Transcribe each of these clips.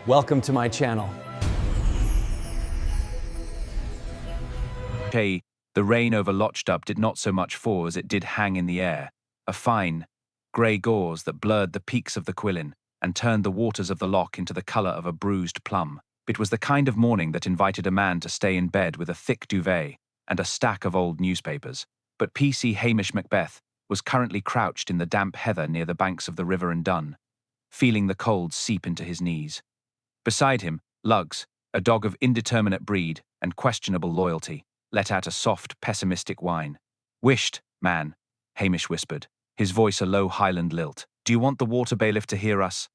Welcome to my channel. The rain over Lochdub did not so much fall as it did hang in the air, a fine, grey gauze that blurred the peaks of the Quillen and turned the waters of the loch into the colour of a bruised plum. It was the kind of morning that invited a man to stay in bed with a thick duvet and a stack of old newspapers. But PC Hamish Macbeth was currently crouched in the damp heather near the banks of the River and Dun, feeling the cold seep into his knees. Beside him, Lugs, a dog of indeterminate breed and questionable loyalty, let out a soft, pessimistic whine. "Wisht, man," Hamish whispered, his voice a low Highland lilt. "Do you want the water bailiff to hear us?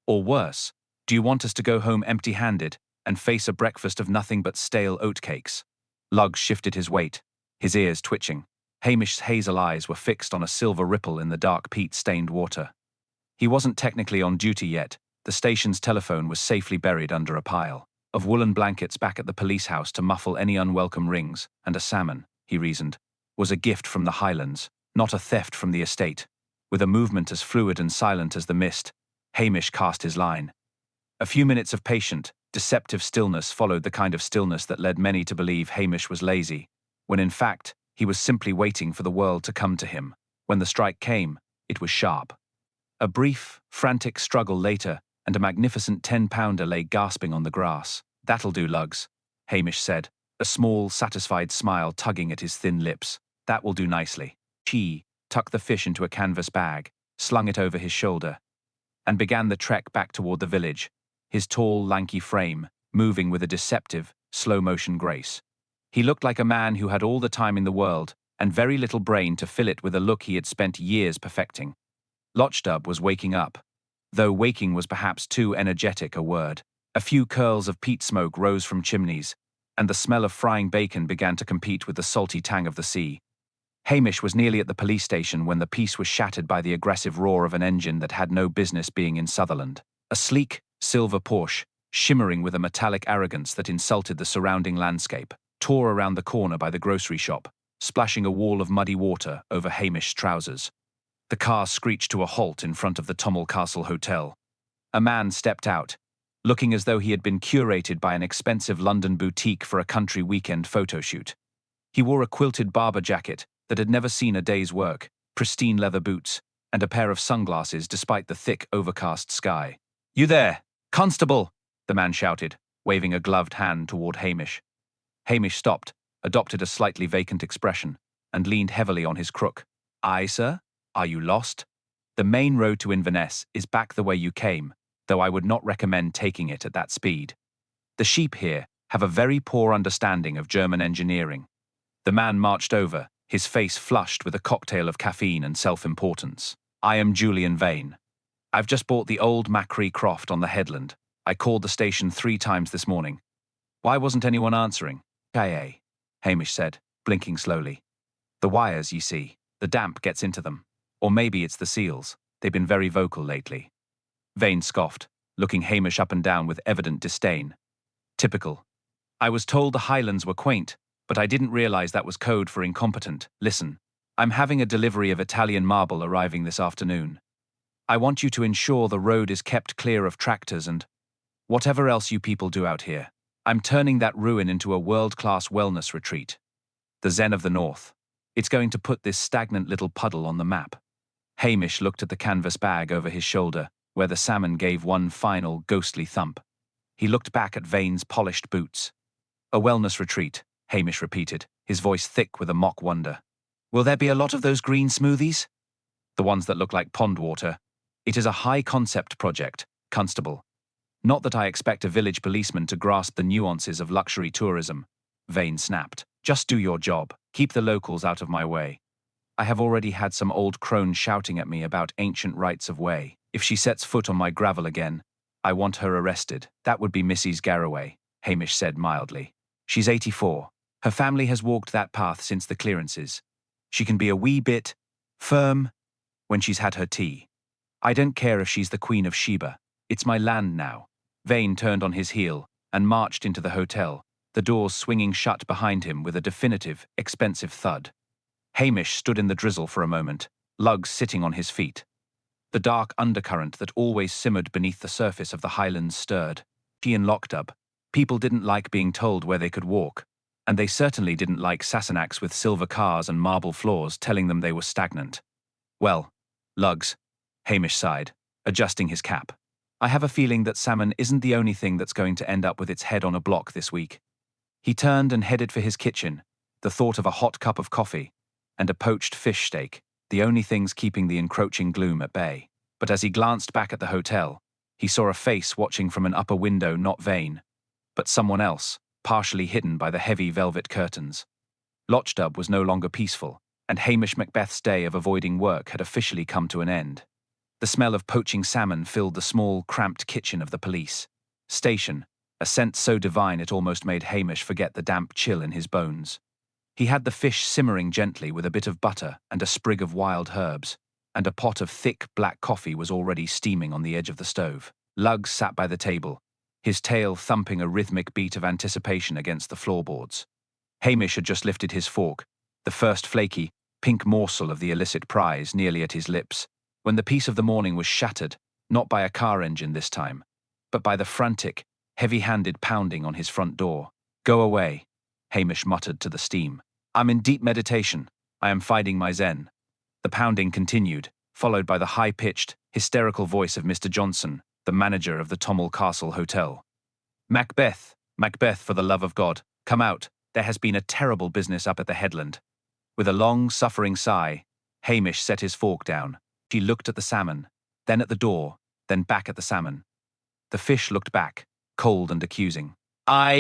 Or worse, do you want us to go home empty-handed and face a breakfast of nothing but stale oatcakes?" Lugs shifted his weight, his ears twitching. Hamish's hazel eyes were fixed on a silver ripple in the dark peat-stained water. He wasn't technically on duty yet. The station's telephone was safely buried under a pile of woolen blankets back at the police house to muffle any unwelcome rings, and a salmon, he reasoned, was a gift from the Highlands, not a theft from the estate. With a movement as fluid and silent as the mist, Hamish cast his line. A few minutes of patient, deceptive stillness followed the kind of stillness that led many to believe Hamish was lazy, when in fact he was simply waiting for the world to come to him. When the strike came, it was sharp. A brief, frantic struggle later, and a magnificent 10-pounder lay gasping on the grass. "That'll do, Lugs," Hamish said, a small, satisfied smile tugging at his thin lips. "That will do nicely." He tucked the fish into a canvas bag, slung it over his shoulder, and began the trek back toward the village, his tall, lanky frame moving with a deceptive, slow-motion grace. He looked like a man who had all the time in the world and very little brain to fill it with a look he had spent years perfecting. Lochdub was waking up, though waking was perhaps too energetic a word. A few curls of peat smoke rose from chimneys, and the smell of frying bacon began to compete with the salty tang of the sea. Hamish was nearly at the police station when the peace was shattered by the aggressive roar of an engine that had no business being in Sutherland. A sleek, silver Porsche, shimmering with a metallic arrogance that insulted the surrounding landscape, tore around the corner by the grocery shop, splashing a wall of muddy water over Hamish's trousers. The car screeched to a halt in front of the Tummel Castle Hotel. A man stepped out, looking as though he had been curated by an expensive London boutique for a country weekend photo shoot. He wore a quilted barber jacket that had never seen a day's work, pristine leather boots, and a pair of sunglasses despite the thick, overcast sky. "You there, Constable!" the man shouted, waving a gloved hand toward Hamish. Hamish stopped, adopted a slightly vacant expression, and leaned heavily on his crook. "Aye, sir? Are you lost? The main road to Inverness is back the way you came, though I would not recommend taking it at that speed. The sheep here have a very poor understanding of German engineering." The man marched over, his face flushed with a cocktail of caffeine and self-importance. "I am Julian Vane. I've just bought the old Macri Croft on the headland. I called the station 3 times this morning. Why wasn't anyone answering?" "Aye," Hamish said, blinking slowly. "The wires, you see. The damp gets into them. Or maybe it's the seals. They've been very vocal lately." Vane scoffed, looking Hamish up and down with evident disdain. "Typical. I was told the Highlands were quaint, but I didn't realize that was code for incompetent. Listen, I'm having a delivery of Italian marble arriving this afternoon. I want you to ensure the road is kept clear of tractors and whatever else you people do out here. I'm turning that ruin into a world-class wellness retreat. The Zen of the North. It's going to put this stagnant little puddle on the map." Hamish looked at the canvas bag over his shoulder, where the salmon gave one final, ghostly thump. He looked back at Vane's polished boots. "A wellness retreat," Hamish repeated, his voice thick with a mock wonder. "Will there be a lot of those green smoothies?" "The ones that look like pond water. It is a high-concept project, Constable. Not that I expect a village policeman to grasp the nuances of luxury tourism," Vane snapped. "Just do your job. Keep the locals out of my way. I have already had some old crone shouting at me about ancient rights of way. If she sets foot on my gravel again, I want her arrested." "That would be Mrs. Garraway," Hamish said mildly. "She's 84. Her family has walked that path since the clearances. She can be a wee bit firm when she's had her tea. I don't care if she's the Queen of Sheba. It's my land now." Vane turned on his heel and marched into the hotel, the doors swinging shut behind him with a definitive, expensive thud. Hamish stood in the drizzle for a moment, Lugs sitting on his feet. The dark undercurrent that always simmered beneath the surface of the Highlands stirred. She and locked up. People didn't like being told where they could walk, and they certainly didn't like Sassenachs with silver cars and marble floors telling them they were stagnant. Well, lugs, Hamish sighed, adjusting his cap. I have a feeling that salmon isn't the only thing that's going to end up with its head on a block this week. He turned and headed for his kitchen, the thought of a hot cup of coffee and a poached fish steak, the only things keeping the encroaching gloom at bay. But as he glanced back at the hotel, he saw a face watching from an upper window, not Vane, but someone else, partially hidden by the heavy velvet curtains. Lochdub was no longer peaceful, and Hamish Macbeth's day of avoiding work had officially come to an end. The smell of poaching salmon filled the small, cramped kitchen of the police station, a scent so divine it almost made Hamish forget the damp chill in his bones. He had the fish simmering gently with a bit of butter and a sprig of wild herbs, and a pot of thick, black coffee was already steaming on the edge of the stove. Luggs sat by the table, his tail thumping a rhythmic beat of anticipation against the floorboards. Hamish had just lifted his fork, the first flaky, pink morsel of the illicit prize nearly at his lips, when the peace of the morning was shattered, not by a car engine this time, but by the frantic, heavy-handed pounding on his front door. "Go away," Hamish muttered to the steam. "I'm in deep meditation. I am finding my zen." The pounding continued, followed by the high-pitched, hysterical voice of Mr. Johnson, the manager of the Tommel Castle Hotel. "Macbeth, Macbeth, for the love of God, come out. There has been a terrible business up at the headland." With a long, suffering sigh, Hamish set his fork down. She looked at the salmon, then at the door, then back at the salmon. The fish looked back, cold and accusing. "I'm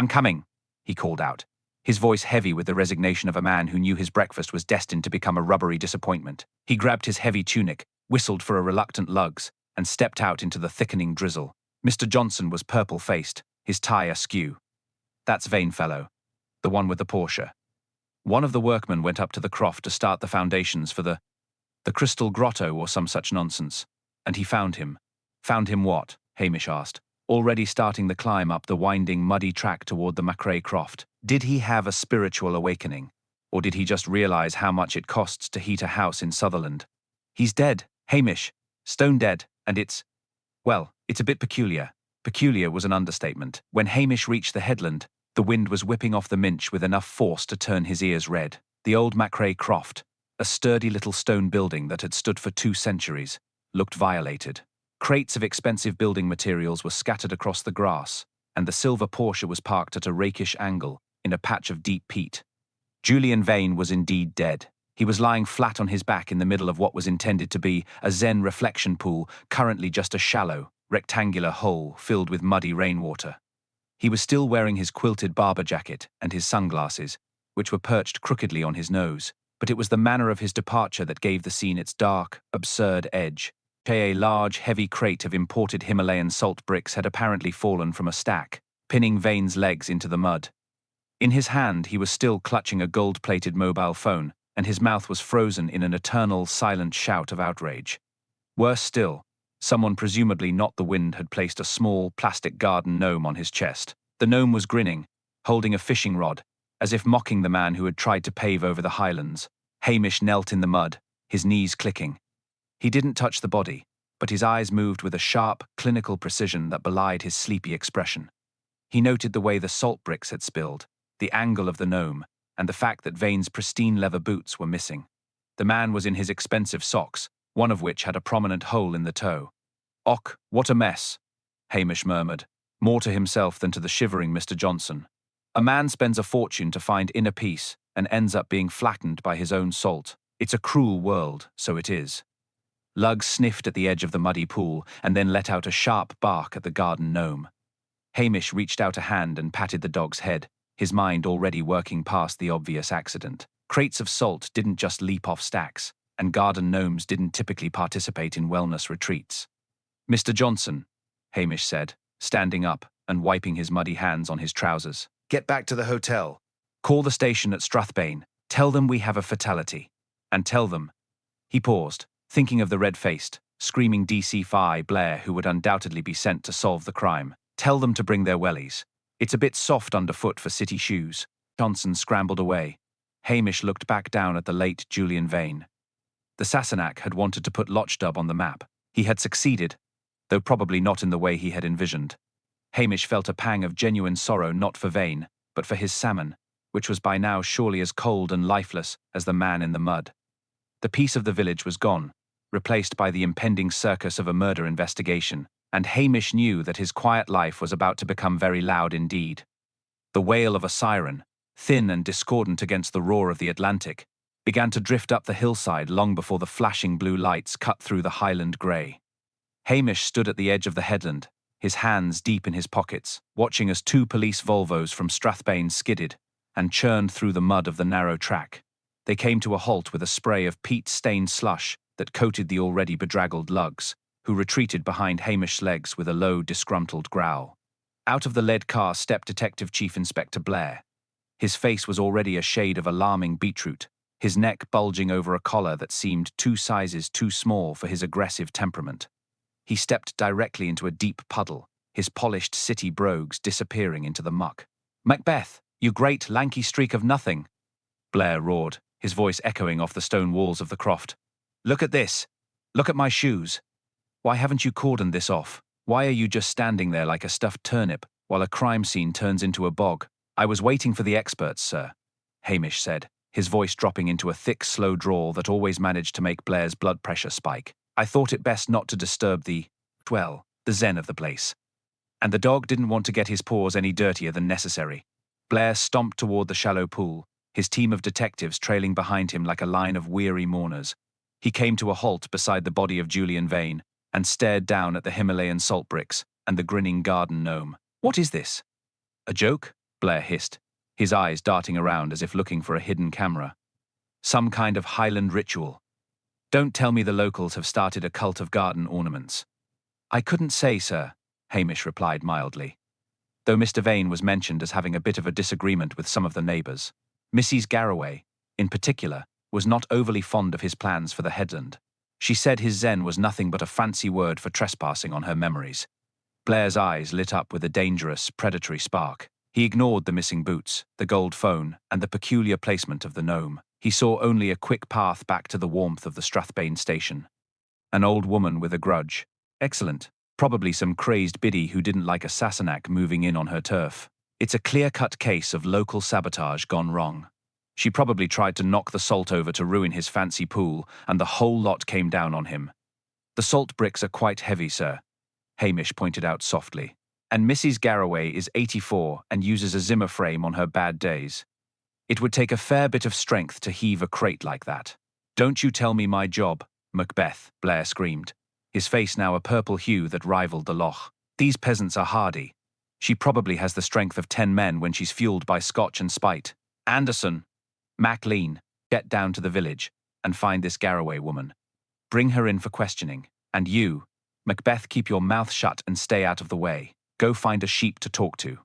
coming," he called out, his voice heavy with the resignation of a man who knew his breakfast was destined to become a rubbery disappointment. He grabbed his heavy tunic, whistled for a reluctant Luggs, and stepped out into the thickening drizzle. Mr. Johnson was purple-faced, his tie askew. "That's Vane fellow, the one with the Porsche." One of the workmen went up to the croft to start the foundations for the Crystal Grotto or some such nonsense, and he found him. "Found him what?" Hamish asked, already starting the climb up the winding, muddy track toward the Macrae Croft. Did he have a spiritual awakening, or did he just realize how much it costs to heat a house in Sutherland? "He's dead, Hamish, stone dead, and it's a bit peculiar." Peculiar was an understatement. When Hamish reached the headland, the wind was whipping off the Minch with enough force to turn his ears red. The old Macrae Croft, a sturdy little stone building that had stood for 2 centuries, looked violated. Crates of expensive building materials were scattered across the grass, and the silver Porsche was parked at a rakish angle in a patch of deep peat. Julian Vane was indeed dead. He was lying flat on his back in the middle of what was intended to be a Zen reflection pool, currently just a shallow, rectangular hole filled with muddy rainwater. He was still wearing his quilted barber jacket and his sunglasses, which were perched crookedly on his nose, but it was the manner of his departure that gave the scene its dark, absurd edge. A large, heavy crate of imported Himalayan salt bricks had apparently fallen from a stack, pinning Vane's legs into the mud. In his hand, he was still clutching a gold-plated mobile phone, and his mouth was frozen in an eternal, silent shout of outrage. Worse still, someone, presumably not the wind, had placed a small, plastic garden gnome on his chest. The gnome was grinning, holding a fishing rod, as if mocking the man who had tried to pave over the highlands. Hamish knelt in the mud, his knees clicking. He didn't touch the body, but his eyes moved with a sharp, clinical precision that belied his sleepy expression. He noted the way the salt bricks had spilled, the angle of the gnome, and the fact that Vane's pristine leather boots were missing. The man was in his expensive socks, one of which had a prominent hole in the toe. "Och, what a mess," Hamish murmured, more to himself than to the shivering Mr. Johnson. A man spends a fortune to find inner peace and ends up being flattened by his own salt. It's a cruel world, so it is. Luggs sniffed at the edge of the muddy pool and then let out a sharp bark at the garden gnome. Hamish reached out a hand and patted the dog's head, his mind already working past the obvious accident. Crates of salt didn't just leap off stacks, and garden gnomes didn't typically participate in wellness retreats. "Mr. Johnson," Hamish said, standing up and wiping his muddy hands on his trousers. "Get back to the hotel. Call the station at Strathbane. Tell them we have a fatality. And tell them—" He paused, thinking of the red-faced, screaming DC-Fi Blair who would undoubtedly be sent to solve the crime. "Tell them to bring their wellies. It's a bit soft underfoot for city shoes." Johnson scrambled away. Hamish looked back down at the late Julian Vane. The Sassenach had wanted to put Lochdub on the map. He had succeeded, though probably not in the way he had envisioned. Hamish felt a pang of genuine sorrow not for Vane, but for his salmon, which was by now surely as cold and lifeless as the man in the mud. The peace of the village was gone, replaced by the impending circus of a murder investigation, and Hamish knew that his quiet life was about to become very loud indeed. The wail of a siren, thin and discordant against the roar of the Atlantic, began to drift up the hillside long before the flashing blue lights cut through the Highland grey. Hamish stood at the edge of the headland, his hands deep in his pockets, watching as two police Volvos from Strathbane skidded and churned through the mud of the narrow track. They came to a halt with a spray of peat-stained slush that coated the already bedraggled lugs, who retreated behind Hamish's legs with a low, disgruntled growl. Out of the lead car stepped Detective Chief Inspector Blair. His face was already a shade of alarming beetroot, his neck bulging over a collar that seemed 2 sizes too small for his aggressive temperament. He stepped directly into a deep puddle, his polished city brogues disappearing into the muck. "Macbeth, you great lanky streak of nothing!" Blair roared, his voice echoing off the stone walls of the croft. "Look at this! Look at my shoes! Why haven't you cordoned this off? Why are you just standing there like a stuffed turnip while a crime scene turns into a bog?" "I was waiting for the experts, sir," Hamish said, his voice dropping into a thick, slow drawl that always managed to make Blair's blood pressure spike. "I thought it best not to disturb the zen of the place. And the dog didn't want to get his paws any dirtier than necessary." Blair stomped toward the shallow pool, his team of detectives trailing behind him like a line of weary mourners. He came to a halt beside the body of Julian Vane and stared down at the Himalayan salt bricks and the grinning garden gnome. "What is this?" "A joke?" Blair hissed, his eyes darting around as if looking for a hidden camera. "Some kind of Highland ritual? Don't tell me the locals have started a cult of garden ornaments." "I couldn't say, sir," Hamish replied mildly, though Mr. Vane was mentioned as having a bit of a disagreement with some of the neighbours. Mrs. Garraway, in particular, was not overly fond of his plans for the headland. She said his zen was nothing but a fancy word for trespassing on her memories. Blair's eyes lit up with a dangerous, predatory spark. He ignored the missing boots, the gold phone, and the peculiar placement of the gnome. He saw only a quick path back to the warmth of the Strathbane station. An old woman with a grudge. Excellent. Probably some crazed biddy who didn't like a Sassenach moving in on her turf. It's a clear-cut case of local sabotage gone wrong. She probably tried to knock the salt over to ruin his fancy pool, and the whole lot came down on him. "The salt bricks are quite heavy, sir," Hamish pointed out softly. "And Mrs. Garraway is 84 and uses a Zimmer frame on her bad days. It would take a fair bit of strength to heave a crate like that." "Don't you tell me my job, Macbeth," Blair screamed, his face now a purple hue that rivaled the loch. "These peasants are hardy. She probably has the strength of 10 men when she's fueled by scotch and spite. Anderson, Maclean, get down to the village and find this Garraway woman. Bring her in for questioning. And you, Macbeth, keep your mouth shut and stay out of the way. Go find a sheep to talk to.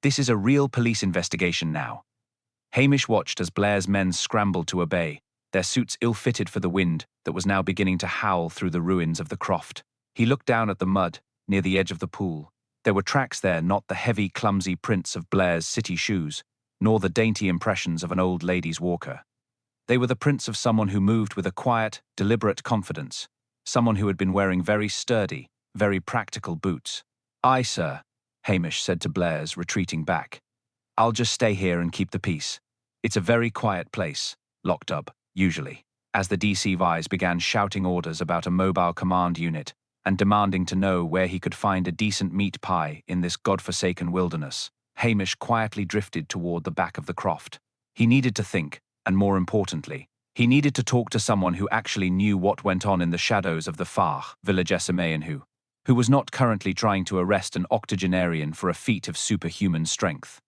This is a real police investigation now." Hamish watched as Blair's men scrambled to obey, their suits ill-fitted for the wind that was now beginning to howl through the ruins of the croft. He looked down at the mud near the edge of the pool. There were tracks there, not the heavy, clumsy prints of Blair's city shoes, nor the dainty impressions of an old lady's walker. They were the prints of someone who moved with a quiet, deliberate confidence, someone who had been wearing very sturdy, very practical boots. "Aye, sir," Hamish said to Blair's, retreating back. "I'll just stay here and keep the peace. It's a very quiet place, locked up, usually." As the DCYs began shouting orders about a mobile command unit and demanding to know where he could find a decent meat pie in this godforsaken wilderness, Hamish quietly drifted toward the back of the croft. He needed to think, and more importantly, he needed to talk to someone who actually knew what went on in the shadows of the Far village Esemayan who was not currently trying to arrest an octogenarian for a feat of superhuman strength.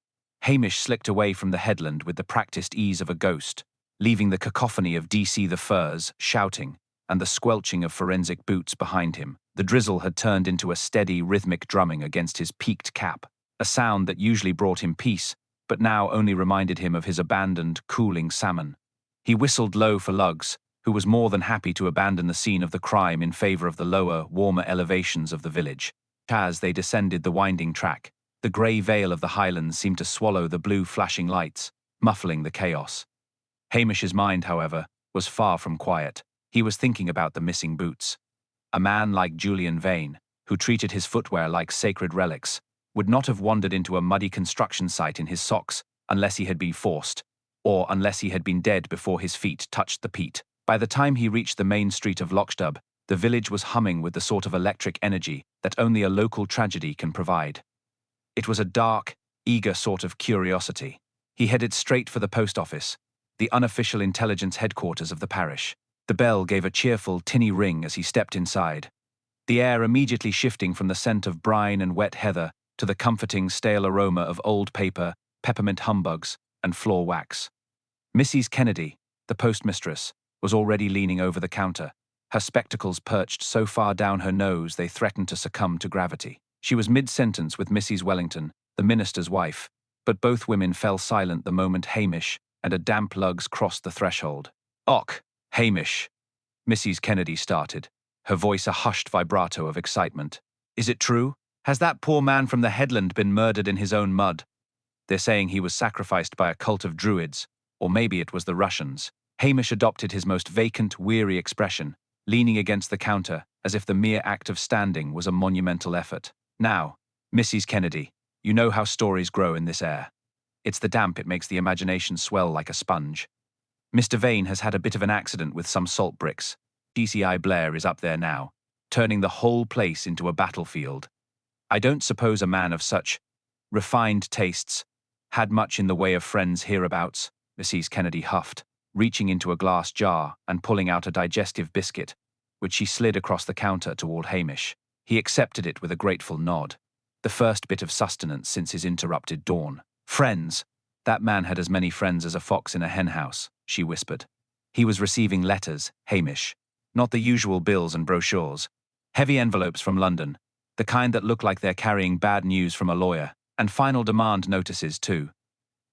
Hamish slicked away from the headland with the practiced ease of a ghost, leaving the cacophony of DC the Furs shouting and the squelching of forensic boots behind him. The drizzle had turned into a steady, rhythmic drumming against his peaked cap, a sound that usually brought him peace, but now only reminded him of his abandoned, cooling salmon. He whistled low for Lugs, who was more than happy to abandon the scene of the crime in favor of the lower, warmer elevations of the village. As they descended the winding track, the grey veil of the Highlands seemed to swallow the blue flashing lights, muffling the chaos. Hamish's mind, however, was far from quiet. He was thinking about the missing boots. A man like Julian Vane, who treated his footwear like sacred relics, would not have wandered into a muddy construction site in his socks unless he had been forced, or unless he had been dead before his feet touched the peat. By the time he reached the main street of Lochstub, the village was humming with the sort of electric energy that only a local tragedy can provide. It was a dark, eager sort of curiosity. He headed straight for the post office, the unofficial intelligence headquarters of the parish. The bell gave a cheerful, tinny ring as he stepped inside, the air immediately shifting from the scent of brine and wet heather to the comforting, stale aroma of old paper, peppermint humbugs, and floor wax. Mrs. Kennedy, the postmistress, was already leaning over the counter, her spectacles perched so far down her nose they threatened to succumb to gravity. She was mid-sentence with Mrs. Wellington, the minister's wife, but both women fell silent the moment Hamish and a damp lugs crossed the threshold. "Och, Hamish," Mrs. Kennedy started, her voice a hushed vibrato of excitement. "Is it true? Has that poor man from the headland been murdered in his own mud? They're saying he was sacrificed by a cult of druids, or maybe it was the Russians." Hamish adopted his most vacant, weary expression, leaning against the counter as if the mere act of standing was a monumental effort. "Now, Mrs. Kennedy, you know how stories grow in this air. It's the damp it makes the imagination swell like a sponge. Mr. Vane has had a bit of an accident with some salt bricks. GCI Blair is up there now, turning the whole place into a battlefield. I don't suppose a man of such refined tastes had much in the way of friends hereabouts," Mrs. Kennedy huffed, reaching into a glass jar and pulling out a digestive biscuit, which she slid across the counter toward Hamish. He accepted it with a grateful nod, the first bit of sustenance since his interrupted dawn. "Friends? That man had as many friends as a fox in a henhouse," she whispered. "He was receiving letters, Hamish. Not the usual bills and brochures. Heavy envelopes from London, the kind that look like they're carrying bad news from a lawyer, and final demand notices too.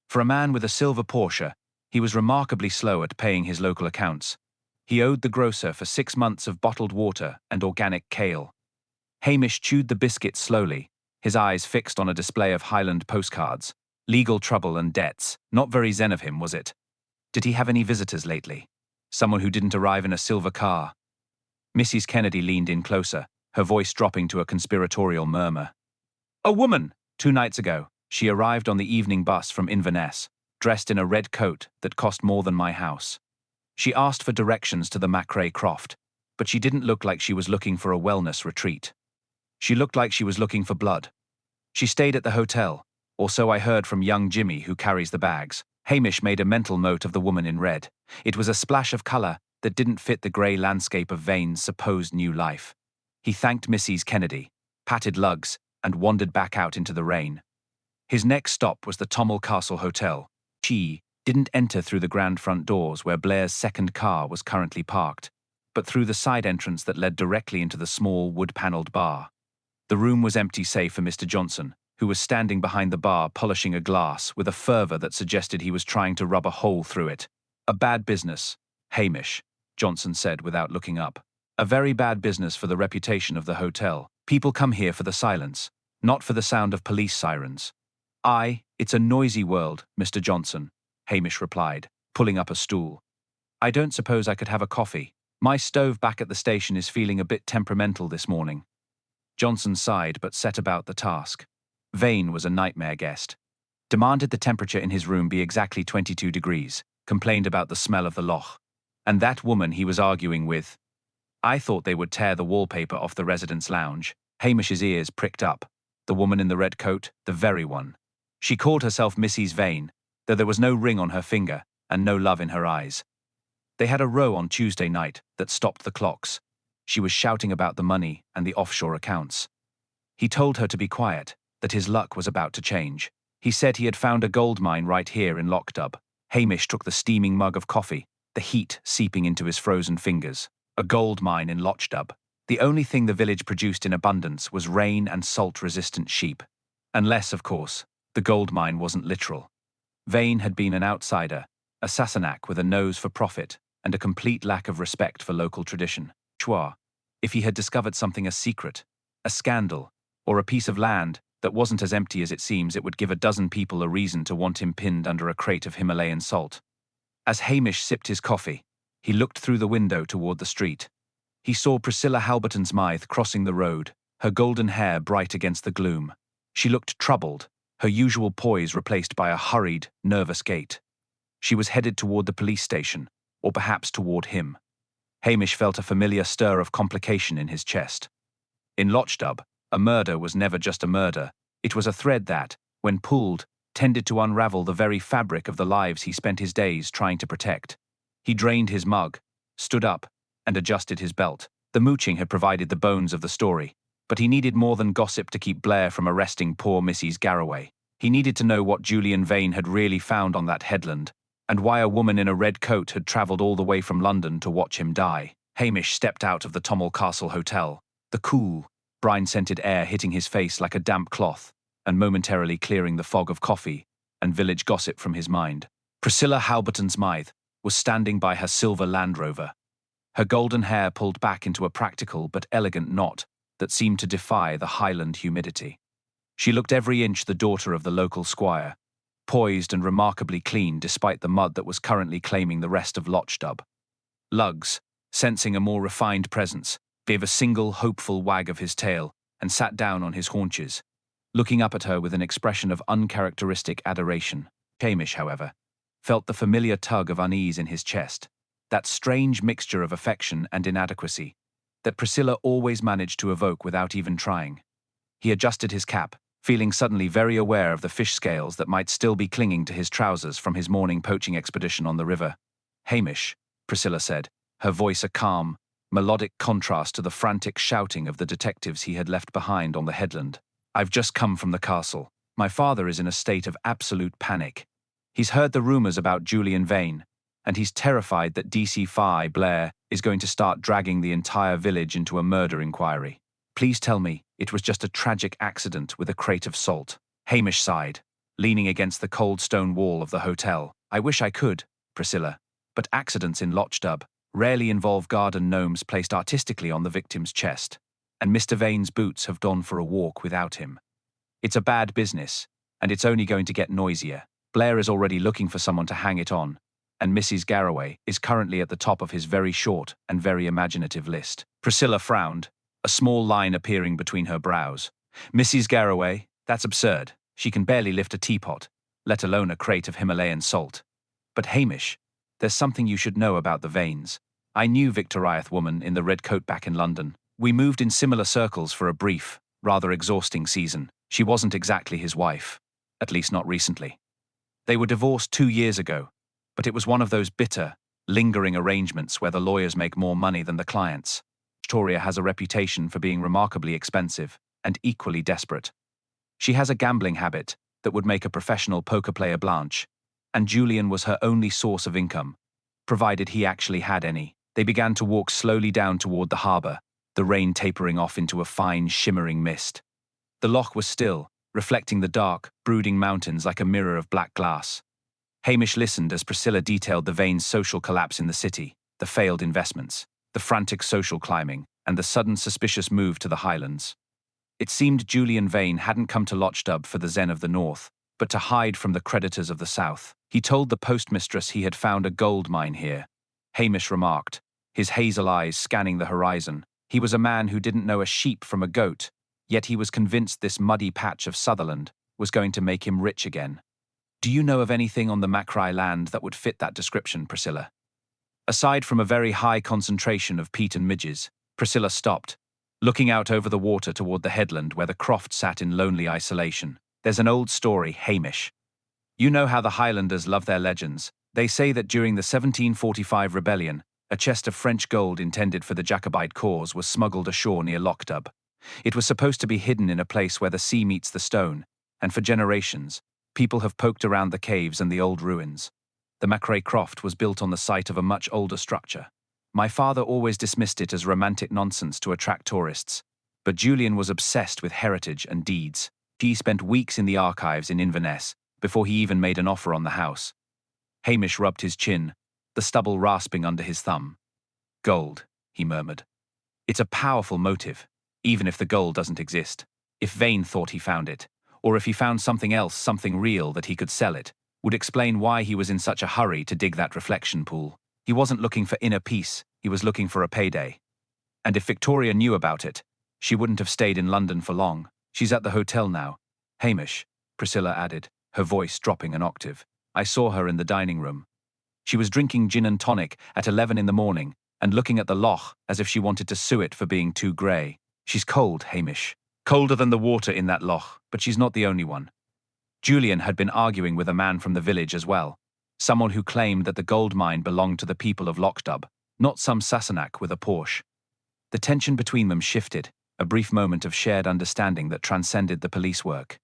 For a man with a silver Porsche, he was remarkably slow at paying his local accounts. He owed the grocer for 6 months of bottled water and organic kale." Hamish chewed the biscuit slowly, his eyes fixed on a display of Highland postcards. Legal trouble and debts. Not very zen of him, was it? Did he have any visitors lately? Someone who didn't arrive in a silver car? Mrs. Kennedy leaned in closer, her voice dropping to a conspiratorial murmur. "A woman! 2 nights ago, she arrived on the evening bus from Inverness, dressed in a red coat that cost more than my house. She asked for directions to the Macrae Croft, but she didn't look like she was looking for a wellness retreat. She looked like she was looking for blood. She stayed at the hotel, or so I heard from young Jimmy who carries the bags." Hamish made a mental note of the woman in red. It was a splash of colour that didn't fit the grey landscape of Vane's supposed new life. He thanked Mrs. Kennedy, patted lugs, and wandered back out into the rain. His next stop was the Tommel Castle Hotel. She didn't enter through the grand front doors where Blair's second car was currently parked, but through the side entrance that led directly into the small wood-panelled bar. The room was empty save for Mr. Johnson, who was standing behind the bar polishing a glass with a fervour that suggested he was trying to rub a hole through it. "A bad business, Hamish," Johnson said without looking up. "A very bad business for the reputation of the hotel. People come here for the silence, not for the sound of police sirens." "It's a noisy world, Mr. Johnson," Hamish replied, pulling up a stool. "I don't suppose I could have a coffee. My stove back at the station is feeling a bit temperamental this morning." Johnson sighed but set about the task. Vane was a nightmare guest. Demanded the temperature in his room be exactly 22 degrees, complained about the smell of the loch. And that woman he was arguing with. I thought they would tear the wallpaper off the residence lounge. Hamish's ears pricked up. The woman in the red coat, the very one. She called herself Mrs. Vane, though there was no ring on her finger and no love in her eyes. They had a row on Tuesday night that stopped the clocks. She was shouting about the money and the offshore accounts. He told her to be quiet, that his luck was about to change. He said he had found a gold mine right here in Lochstub. Hamish took the steaming mug of coffee, the heat seeping into his frozen fingers. A gold mine in Lochstub. The only thing the village produced in abundance was rain and salt-resistant sheep. Unless, of course, the gold mine wasn't literal. Vane had been an outsider, a Sassenach with a nose for profit and a complete lack of respect for local tradition. If he had discovered something as secret, a scandal, or a piece of land that wasn't as empty as it seems, it would give a dozen people a reason to want him pinned under a crate of Himalayan salt. As Hamish sipped his coffee, he looked through the window toward the street. He saw Priscilla Halberton Smythe crossing the road, her golden hair bright against the gloom. She looked troubled, her usual poise replaced by a hurried, nervous gait. She was headed toward the police station, or perhaps toward him. Hamish felt a familiar stir of complication in his chest. In Lochdub, a murder was never just a murder. It was a thread that, when pulled, tended to unravel the very fabric of the lives he spent his days trying to protect. He drained his mug, stood up, and adjusted his belt. The mooching had provided the bones of the story, but he needed more than gossip to keep Blair from arresting poor Mrs. Garraway. He needed to know what Julian Vane had really found on that headland, and why a woman in a red coat had travelled all the way from London to watch him die. Hamish stepped out of the Tommel Castle Hotel, the cool, brine-scented air hitting his face like a damp cloth, and momentarily clearing the fog of coffee and village gossip from his mind. Priscilla Halberton-Smythe was standing by her silver Land Rover, her golden hair pulled back into a practical but elegant knot that seemed to defy the Highland humidity. She looked every inch the daughter of the local squire, poised and remarkably clean despite the mud that was currently claiming the rest of Lochdub. Lugs, sensing a more refined presence, gave a single hopeful wag of his tail and sat down on his haunches, looking up at her with an expression of uncharacteristic adoration. Hamish, however, felt the familiar tug of unease in his chest, that strange mixture of affection and inadequacy that Priscilla always managed to evoke without even trying. He adjusted his cap, feeling suddenly very aware of the fish scales that might still be clinging to his trousers from his morning poaching expedition on the river. "Hamish," Priscilla said, her voice a calm, melodic contrast to the frantic shouting of the detectives he had left behind on the headland. "I've just come from the castle. My father is in a state of absolute panic. He's heard the rumours about Julian Vane, and he's terrified that DC-Fi Blair is going to start dragging the entire village into a murder inquiry. Please tell me it was just a tragic accident with a crate of salt." Hamish sighed, leaning against the cold stone wall of the hotel. "I wish I could, Priscilla, but accidents in Lochdub rarely involve garden gnomes placed artistically on the victim's chest, and Mr. Vane's boots have gone for a walk without him. It's a bad business, and it's only going to get noisier. Blair is already looking for someone to hang it on, and Mrs. Garraway is currently at the top of his very short and very imaginative list." Priscilla frowned, a small line appearing between her brows. "Mrs. Garraway? That's absurd. She can barely lift a teapot, let alone a crate of Himalayan salt. But Hamish, there's something you should know about the Vanes. I knew Victoriath woman in the red coat back in London. We moved in similar circles for a brief, rather exhausting season. She wasn't exactly his wife, at least not recently. They were divorced 2 years ago, but it was one of those bitter, lingering arrangements where the lawyers make more money than the clients. Victoria has a reputation for being remarkably expensive and equally desperate. She has a gambling habit that would make a professional poker player blanch, and Julian was her only source of income, provided he actually had any. They began to walk slowly down toward the harbour, the rain tapering off into a fine, shimmering mist. The loch was still, reflecting the dark, brooding mountains like a mirror of black glass. Hamish listened as Priscilla detailed the Vane's social collapse in the city, the failed investments, the frantic social climbing, and the sudden suspicious move to the Highlands. It seemed Julian Vane hadn't come to Lochdub for the zen of the north, but to hide from the creditors of the south. He told the postmistress he had found a gold mine here, Hamish remarked, his hazel eyes scanning the horizon. He was a man who didn't know a sheep from a goat, yet he was convinced this muddy patch of Sutherland was going to make him rich again. "Do you know of anything on the Macrae land that would fit that description, Priscilla?" Aside from a very high concentration of peat and midges, Priscilla stopped, looking out over the water toward the headland where the croft sat in lonely isolation. "There's an old story, Hamish. You know how the Highlanders love their legends. They say that during the 1745 rebellion, a chest of French gold intended for the Jacobite cause was smuggled ashore near Lochdub. It was supposed to be hidden in a place where the sea meets the stone, and for generations, people have poked around the caves and the old ruins. The Macrae Croft was built on the site of a much older structure. My father always dismissed it as romantic nonsense to attract tourists, but Julian was obsessed with heritage and deeds. He spent weeks in the archives in Inverness before he even made an offer on the house." Hamish rubbed his chin, the stubble rasping under his thumb. "Gold," he murmured. "It's a powerful motive, even if the gold doesn't exist. If Vane thought he found it, or if he found something else, something real that he could sell it, would explain why he was in such a hurry to dig that reflection pool. He wasn't looking for inner peace, he was looking for a payday. And if Victoria knew about it, She wouldn't have stayed in London for long. She's at the hotel now. Hamish, Priscilla added, her voice dropping an octave. I saw her in the dining room. She was drinking gin and tonic at 11 in the morning and looking at the loch as if she wanted to sue it for being too grey. She's cold, Hamish. Colder than the water in that loch, but she's not the only one. Julian had been arguing with a man from the village as well, someone who claimed that the gold mine belonged to the people of Lockdub, not some Sassenach with a Porsche. The tension between them shifted, a brief moment of shared understanding that transcended the police work.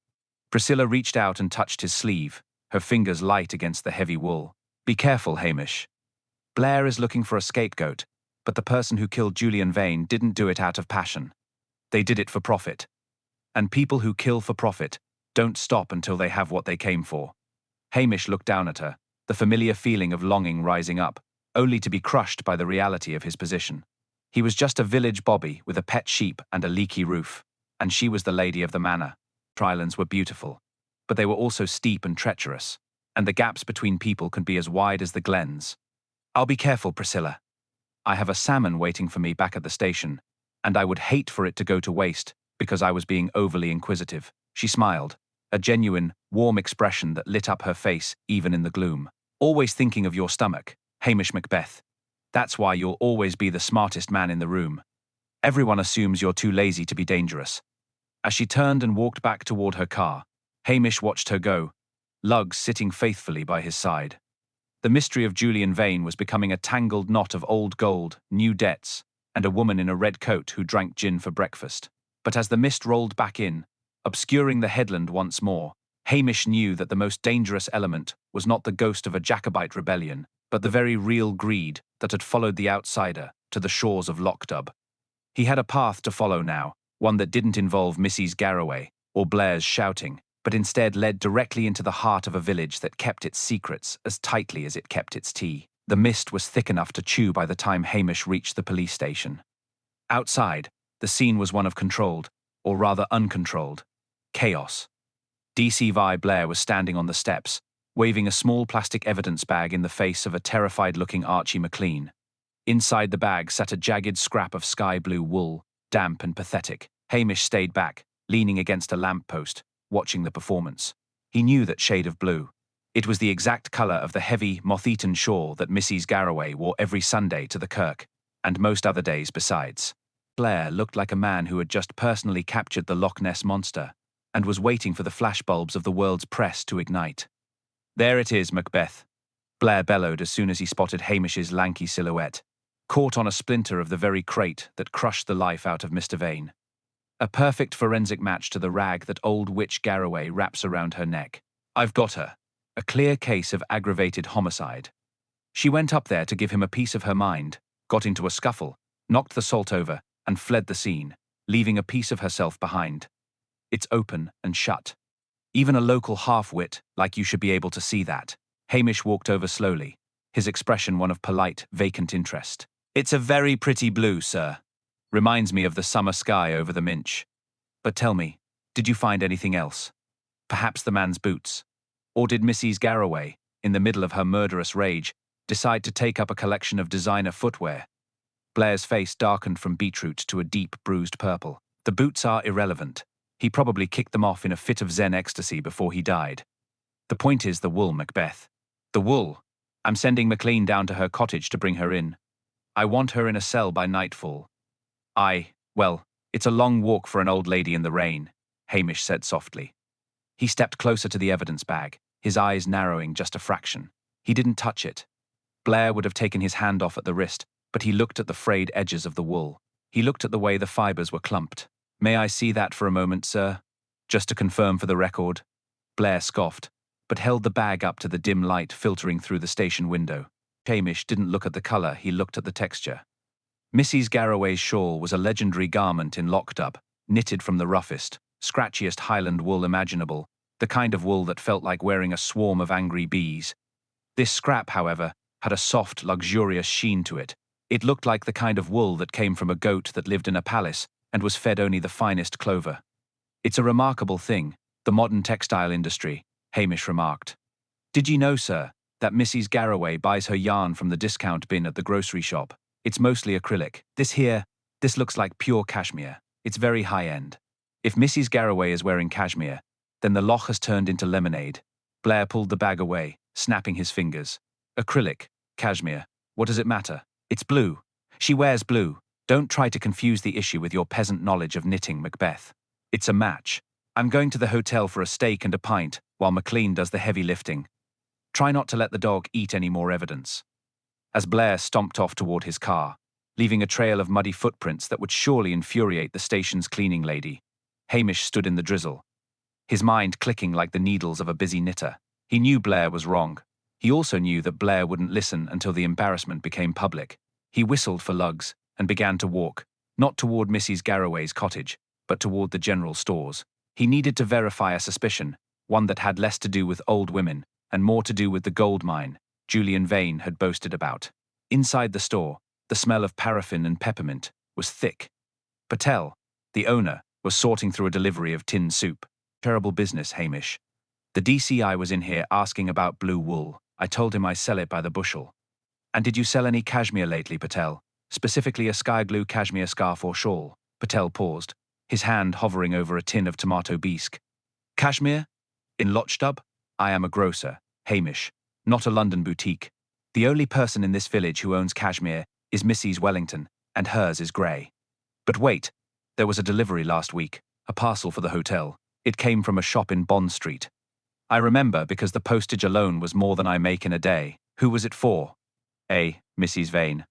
Priscilla reached out and touched his sleeve, her fingers light against the heavy wool. Be careful, Hamish. Blair is looking for a scapegoat, but the person who killed Julian Vane didn't do it out of passion. They did it for profit. And people who kill for profit don't stop until they have what they came for. Hamish looked down at her, the familiar feeling of longing rising up, only to be crushed by the reality of his position. He was just a village bobby with a pet sheep and a leaky roof, and she was the lady of the manor. Highlands were beautiful, but they were also steep and treacherous, and the gaps between people can be as wide as the glens. I'll be careful, Priscilla. I have a salmon waiting for me back at the station, and I would hate for it to go to waste because I was being overly inquisitive. She smiled, a genuine, warm expression that lit up her face even in the gloom. Always thinking of your stomach, Hamish Macbeth. That's why you'll always be the smartest man in the room. Everyone assumes you're too lazy to be dangerous. As she turned and walked back toward her car, Hamish watched her go, Lugs sitting faithfully by his side. The mystery of Julian Vane was becoming a tangled knot of old gold, new debts, and a woman in a red coat who drank gin for breakfast. But as the mist rolled back in, obscuring the headland once more, Hamish knew that the most dangerous element was not the ghost of a Jacobite rebellion, but the very real greed that had followed the outsider to the shores of Lockdub. He had a path to follow now, one that didn't involve Mrs. Garraway or Blair's shouting, but instead led directly into the heart of a village that kept its secrets as tightly as it kept its tea. The mist was thick enough to chew by the time Hamish reached the police station. Outside, the scene was one of controlled, or rather uncontrolled, chaos. DCI Blair was standing on the steps, waving a small plastic evidence bag in the face of a terrified-looking Archie McLean. Inside the bag sat a jagged scrap of sky-blue wool, damp and pathetic. Hamish stayed back, leaning against a lamppost, watching the performance. He knew that shade of blue. It was the exact colour of the heavy, moth-eaten shawl that Mrs. Garraway wore every Sunday to the kirk, and most other days besides. Blair looked like a man who had just personally captured the Loch Ness Monster, and was waiting for the flashbulbs of the world's press to ignite. There it is, Macbeth, Blair bellowed as soon as he spotted Hamish's lanky silhouette, caught on a splinter of the very crate that crushed the life out of Mr. Vane. A perfect forensic match to the rag that old witch Garraway wraps around her neck. I've got her. A clear case of aggravated homicide. She went up there to give him a piece of her mind, got into a scuffle, knocked the salt over, and fled the scene, leaving a piece of herself behind. It's open and shut. Even a local half-wit like you should be able to see that. Hamish walked over slowly, his expression one of polite, vacant interest. It's a very pretty blue, sir. Reminds me of the summer sky over the Minch. But tell me, did you find anything else? Perhaps the man's boots? Or did Mrs. Garraway, in the middle of her murderous rage, decide to take up a collection of designer footwear? Blair's face darkened from beetroot to a deep, bruised purple. The boots are irrelevant. He probably kicked them off in a fit of Zen ecstasy before he died. The point is the wool, Macbeth. The wool. I'm sending McLean down to her cottage to bring her in. I want her in a cell by nightfall. Well, it's a long walk for an old lady in the rain, Hamish said softly. He stepped closer to the evidence bag, his eyes narrowing just a fraction. He didn't touch it. Blair would have taken his hand off at the wrist, but he looked at the frayed edges of the wool. He looked at the way the fibers were clumped. May I see that for a moment, sir? Just to confirm for the record. Blair scoffed, but held the bag up to the dim light filtering through the station window. Hamish didn't look at the colour, he looked at the texture. Mrs. Garraway's shawl was a legendary garment in Lockdub, knitted from the roughest, scratchiest Highland wool imaginable, the kind of wool that felt like wearing a swarm of angry bees. This scrap, however, had a soft, luxurious sheen to it. It looked like the kind of wool that came from a goat that lived in a palace and was fed only the finest clover. It's a remarkable thing, the modern textile industry, Hamish remarked. Did you know, sir, that Mrs. Garraway buys her yarn from the discount bin at the grocery shop? It's mostly acrylic. This looks like pure cashmere. It's very high-end. If Mrs. Garraway is wearing cashmere, then the loch has turned into lemonade. Blair pulled the bag away, snapping his fingers. Acrylic, cashmere, what does it matter? It's blue. She wears blue. Don't try to confuse the issue with your peasant knowledge of knitting, Macbeth. It's a match. I'm going to the hotel for a steak and a pint, while McLean does the heavy lifting. Try not to let the dog eat any more evidence. As Blair stomped off toward his car, leaving a trail of muddy footprints that would surely infuriate the station's cleaning lady, Hamish stood in the drizzle, his mind clicking like the needles of a busy knitter. He knew Blair was wrong. He also knew that Blair wouldn't listen until the embarrassment became public. He whistled for lugs and began to walk, not toward Mrs. Garraway's cottage, but toward the general stores. He needed to verify a suspicion, one that had less to do with old women and more to do with the gold mine Julian Vane had boasted about. Inside the store, the smell of paraffin and peppermint was thick. Patel, the owner, was sorting through a delivery of tin soup. Terrible business, Hamish. The DCI was in here asking about blue wool. I told him I sell it by the bushel. And did you sell any cashmere lately, Patel? Specifically a sky blue cashmere scarf or shawl? Patel paused, his hand hovering over a tin of tomato bisque. Cashmere? In Lochdub? I am a grocer, Hamish, not a London boutique. The only person in this village who owns cashmere is Mrs. Wellington, and hers is grey. But wait, there was a delivery last week, a parcel for the hotel. It came from a shop in Bond Street. I remember because the postage alone was more than I make in a day. Who was it for? Mrs. Vane.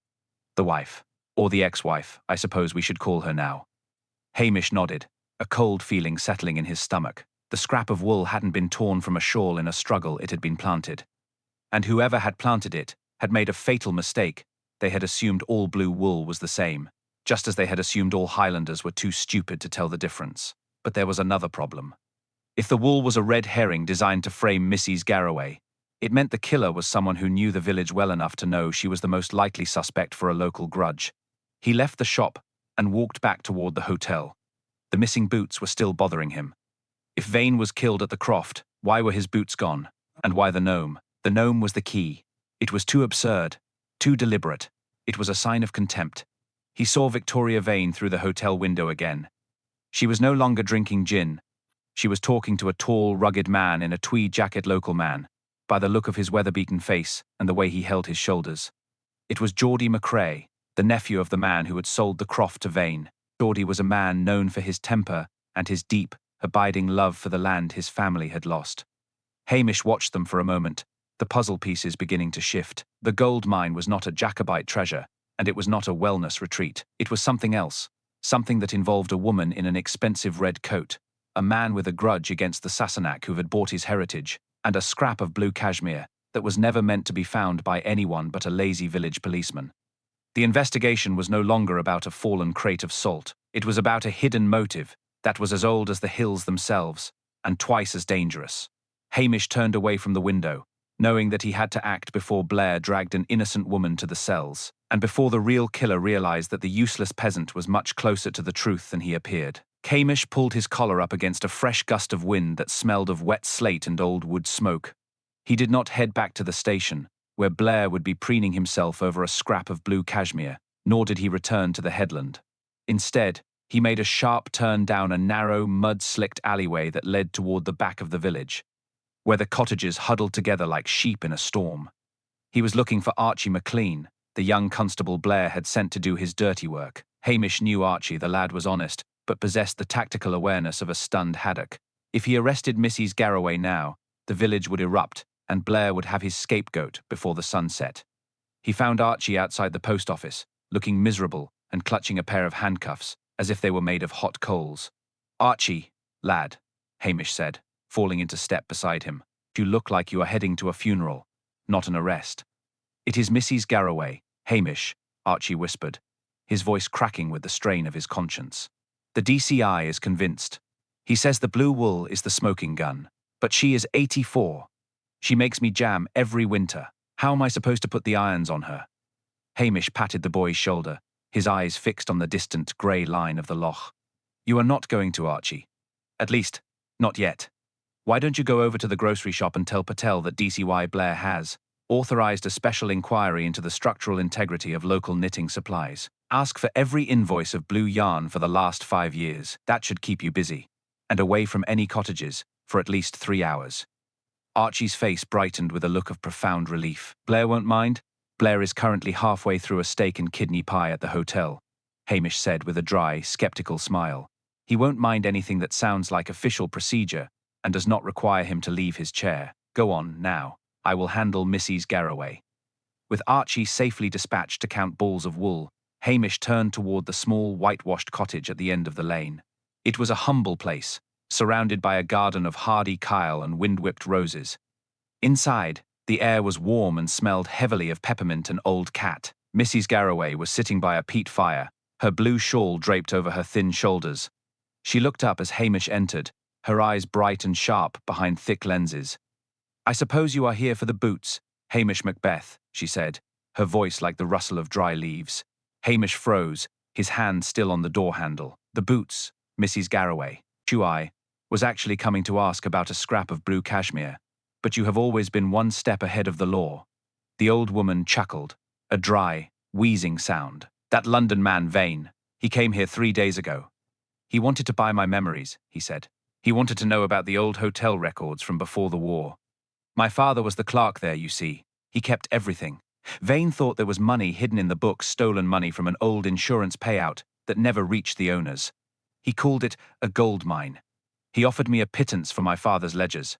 The wife. Or the ex-wife, I suppose we should call her now. Hamish nodded, a cold feeling settling in his stomach. The scrap of wool hadn't been torn from a shawl in a struggle, it had been planted. And whoever had planted it had made a fatal mistake. They had assumed all blue wool was the same, just as they had assumed all Highlanders were too stupid to tell the difference. But there was another problem. If the wool was a red herring designed to frame Mrs. Garraway, it meant the killer was someone who knew the village well enough to know she was the most likely suspect for a local grudge. He left the shop and walked back toward the hotel. The missing boots were still bothering him. If Vane was killed at the croft, why were his boots gone? And why the gnome? The gnome was the key. It was too absurd, too deliberate. It was a sign of contempt. He saw Victoria Vane through the hotel window again. She was no longer drinking gin. She was talking to a tall, rugged man in a tweed jacket, local man, by the look of his weather-beaten face and the way he held his shoulders. It was Geordie McRae, the nephew of the man who had sold the croft to Vane. Geordie was a man known for his temper and his deep, abiding love for the land his family had lost. Hamish watched them for a moment, the puzzle pieces beginning to shift. The gold mine was not a Jacobite treasure, and it was not a wellness retreat. It was something else, something that involved a woman in an expensive red coat, a man with a grudge against the Sassenach who had bought his heritage, and a scrap of blue cashmere that was never meant to be found by anyone but a lazy village policeman. The investigation was no longer about a fallen crate of salt. It was about a hidden motive that was as old as the hills themselves, and twice as dangerous. Hamish turned away from the window, knowing that he had to act before Blair dragged an innocent woman to the cells, and before the real killer realized that the useless peasant was much closer to the truth than he appeared. Hamish pulled his collar up against a fresh gust of wind that smelled of wet slate and old wood smoke. He did not head back to the station, where Blair would be preening himself over a scrap of blue cashmere, nor did he return to the headland. Instead, he made a sharp turn down a narrow, mud-slicked alleyway that led toward the back of the village, where the cottages huddled together like sheep in a storm. He was looking for Archie McLean, the young constable Blair had sent to do his dirty work. Hamish knew Archie, the lad was honest, but possessed the tactical awareness of a stunned haddock. If he arrested Mrs. Garraway now, the village would erupt, and Blair would have his scapegoat before the sun set. He found Archie outside the post office, looking miserable and clutching a pair of handcuffs, as if they were made of hot coals. "Archie, lad," Hamish said, falling into step beside him. "You look like you are heading to a funeral, not an arrest." "It is Mrs. Garraway, Hamish," Archie whispered, his voice cracking with the strain of his conscience. "The DCI is convinced. He says the blue wool is the smoking gun, but she is 84. She makes me jam every winter. How am I supposed to put the irons on her?" Hamish patted the boy's shoulder, his eyes fixed on the distant grey line of the loch. "You are not going to, Archie. At least, not yet. Why don't you go over to the grocery shop and tell Patel that DCY Blair has authorized a special inquiry into the structural integrity of local knitting supplies? Ask for every invoice of blue yarn for the last 5 years. That should keep you busy. And away from any cottages for at least 3 hours. Archie's face brightened with a look of profound relief. Blair won't mind? Blair is currently halfway through a steak and kidney pie at the hotel, Hamish said with a dry, skeptical smile. He won't mind anything that sounds like official procedure and does not require him to leave his chair. Go on, now. I will handle Mrs. Garraway. With Archie safely dispatched to count balls of wool, Hamish turned toward the small, whitewashed cottage at the end of the lane. It was a humble place, surrounded by a garden of hardy kyle and wind-whipped roses. Inside, the air was warm and smelled heavily of peppermint and old cat. Mrs. Garraway was sitting by a peat fire, her blue shawl draped over her thin shoulders. She looked up as Hamish entered, her eyes bright and sharp behind thick lenses. "I suppose you are here for the boots, Hamish Macbeth," she said, her voice like the rustle of dry leaves. Hamish froze, his hand still on the door handle. "The boots, Mrs. Garraway. I was actually coming to ask about a scrap of blue cashmere, but you have always been one step ahead of the law." The old woman chuckled, a dry, wheezing sound. "That London man, Vane, he came here 3 days ago. He wanted to buy my memories," he said. "He wanted to know about the old hotel records from before the war. My father was the clerk there, you see. He kept everything. Vane thought there was money hidden in the books, stolen money from an old insurance payout that never reached the owners. He called it a gold mine. He offered me a pittance for my father's ledgers.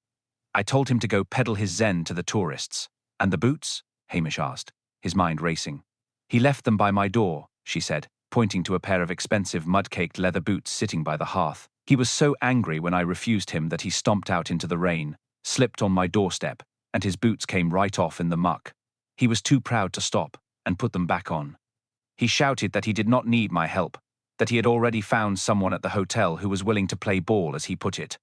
I told him to go peddle his zen to the tourists." "And the boots?" Hamish asked, his mind racing. "He left them by my door," she said, pointing to a pair of expensive mud-caked leather boots sitting by the hearth. "He was so angry when I refused him that he stomped out into the rain, slipped on my doorstep, and his boots came right off in the muck. He was too proud to stop and put them back on. He shouted that he did not need my help, that he had already found someone at the hotel who was willing to play ball, as he put it.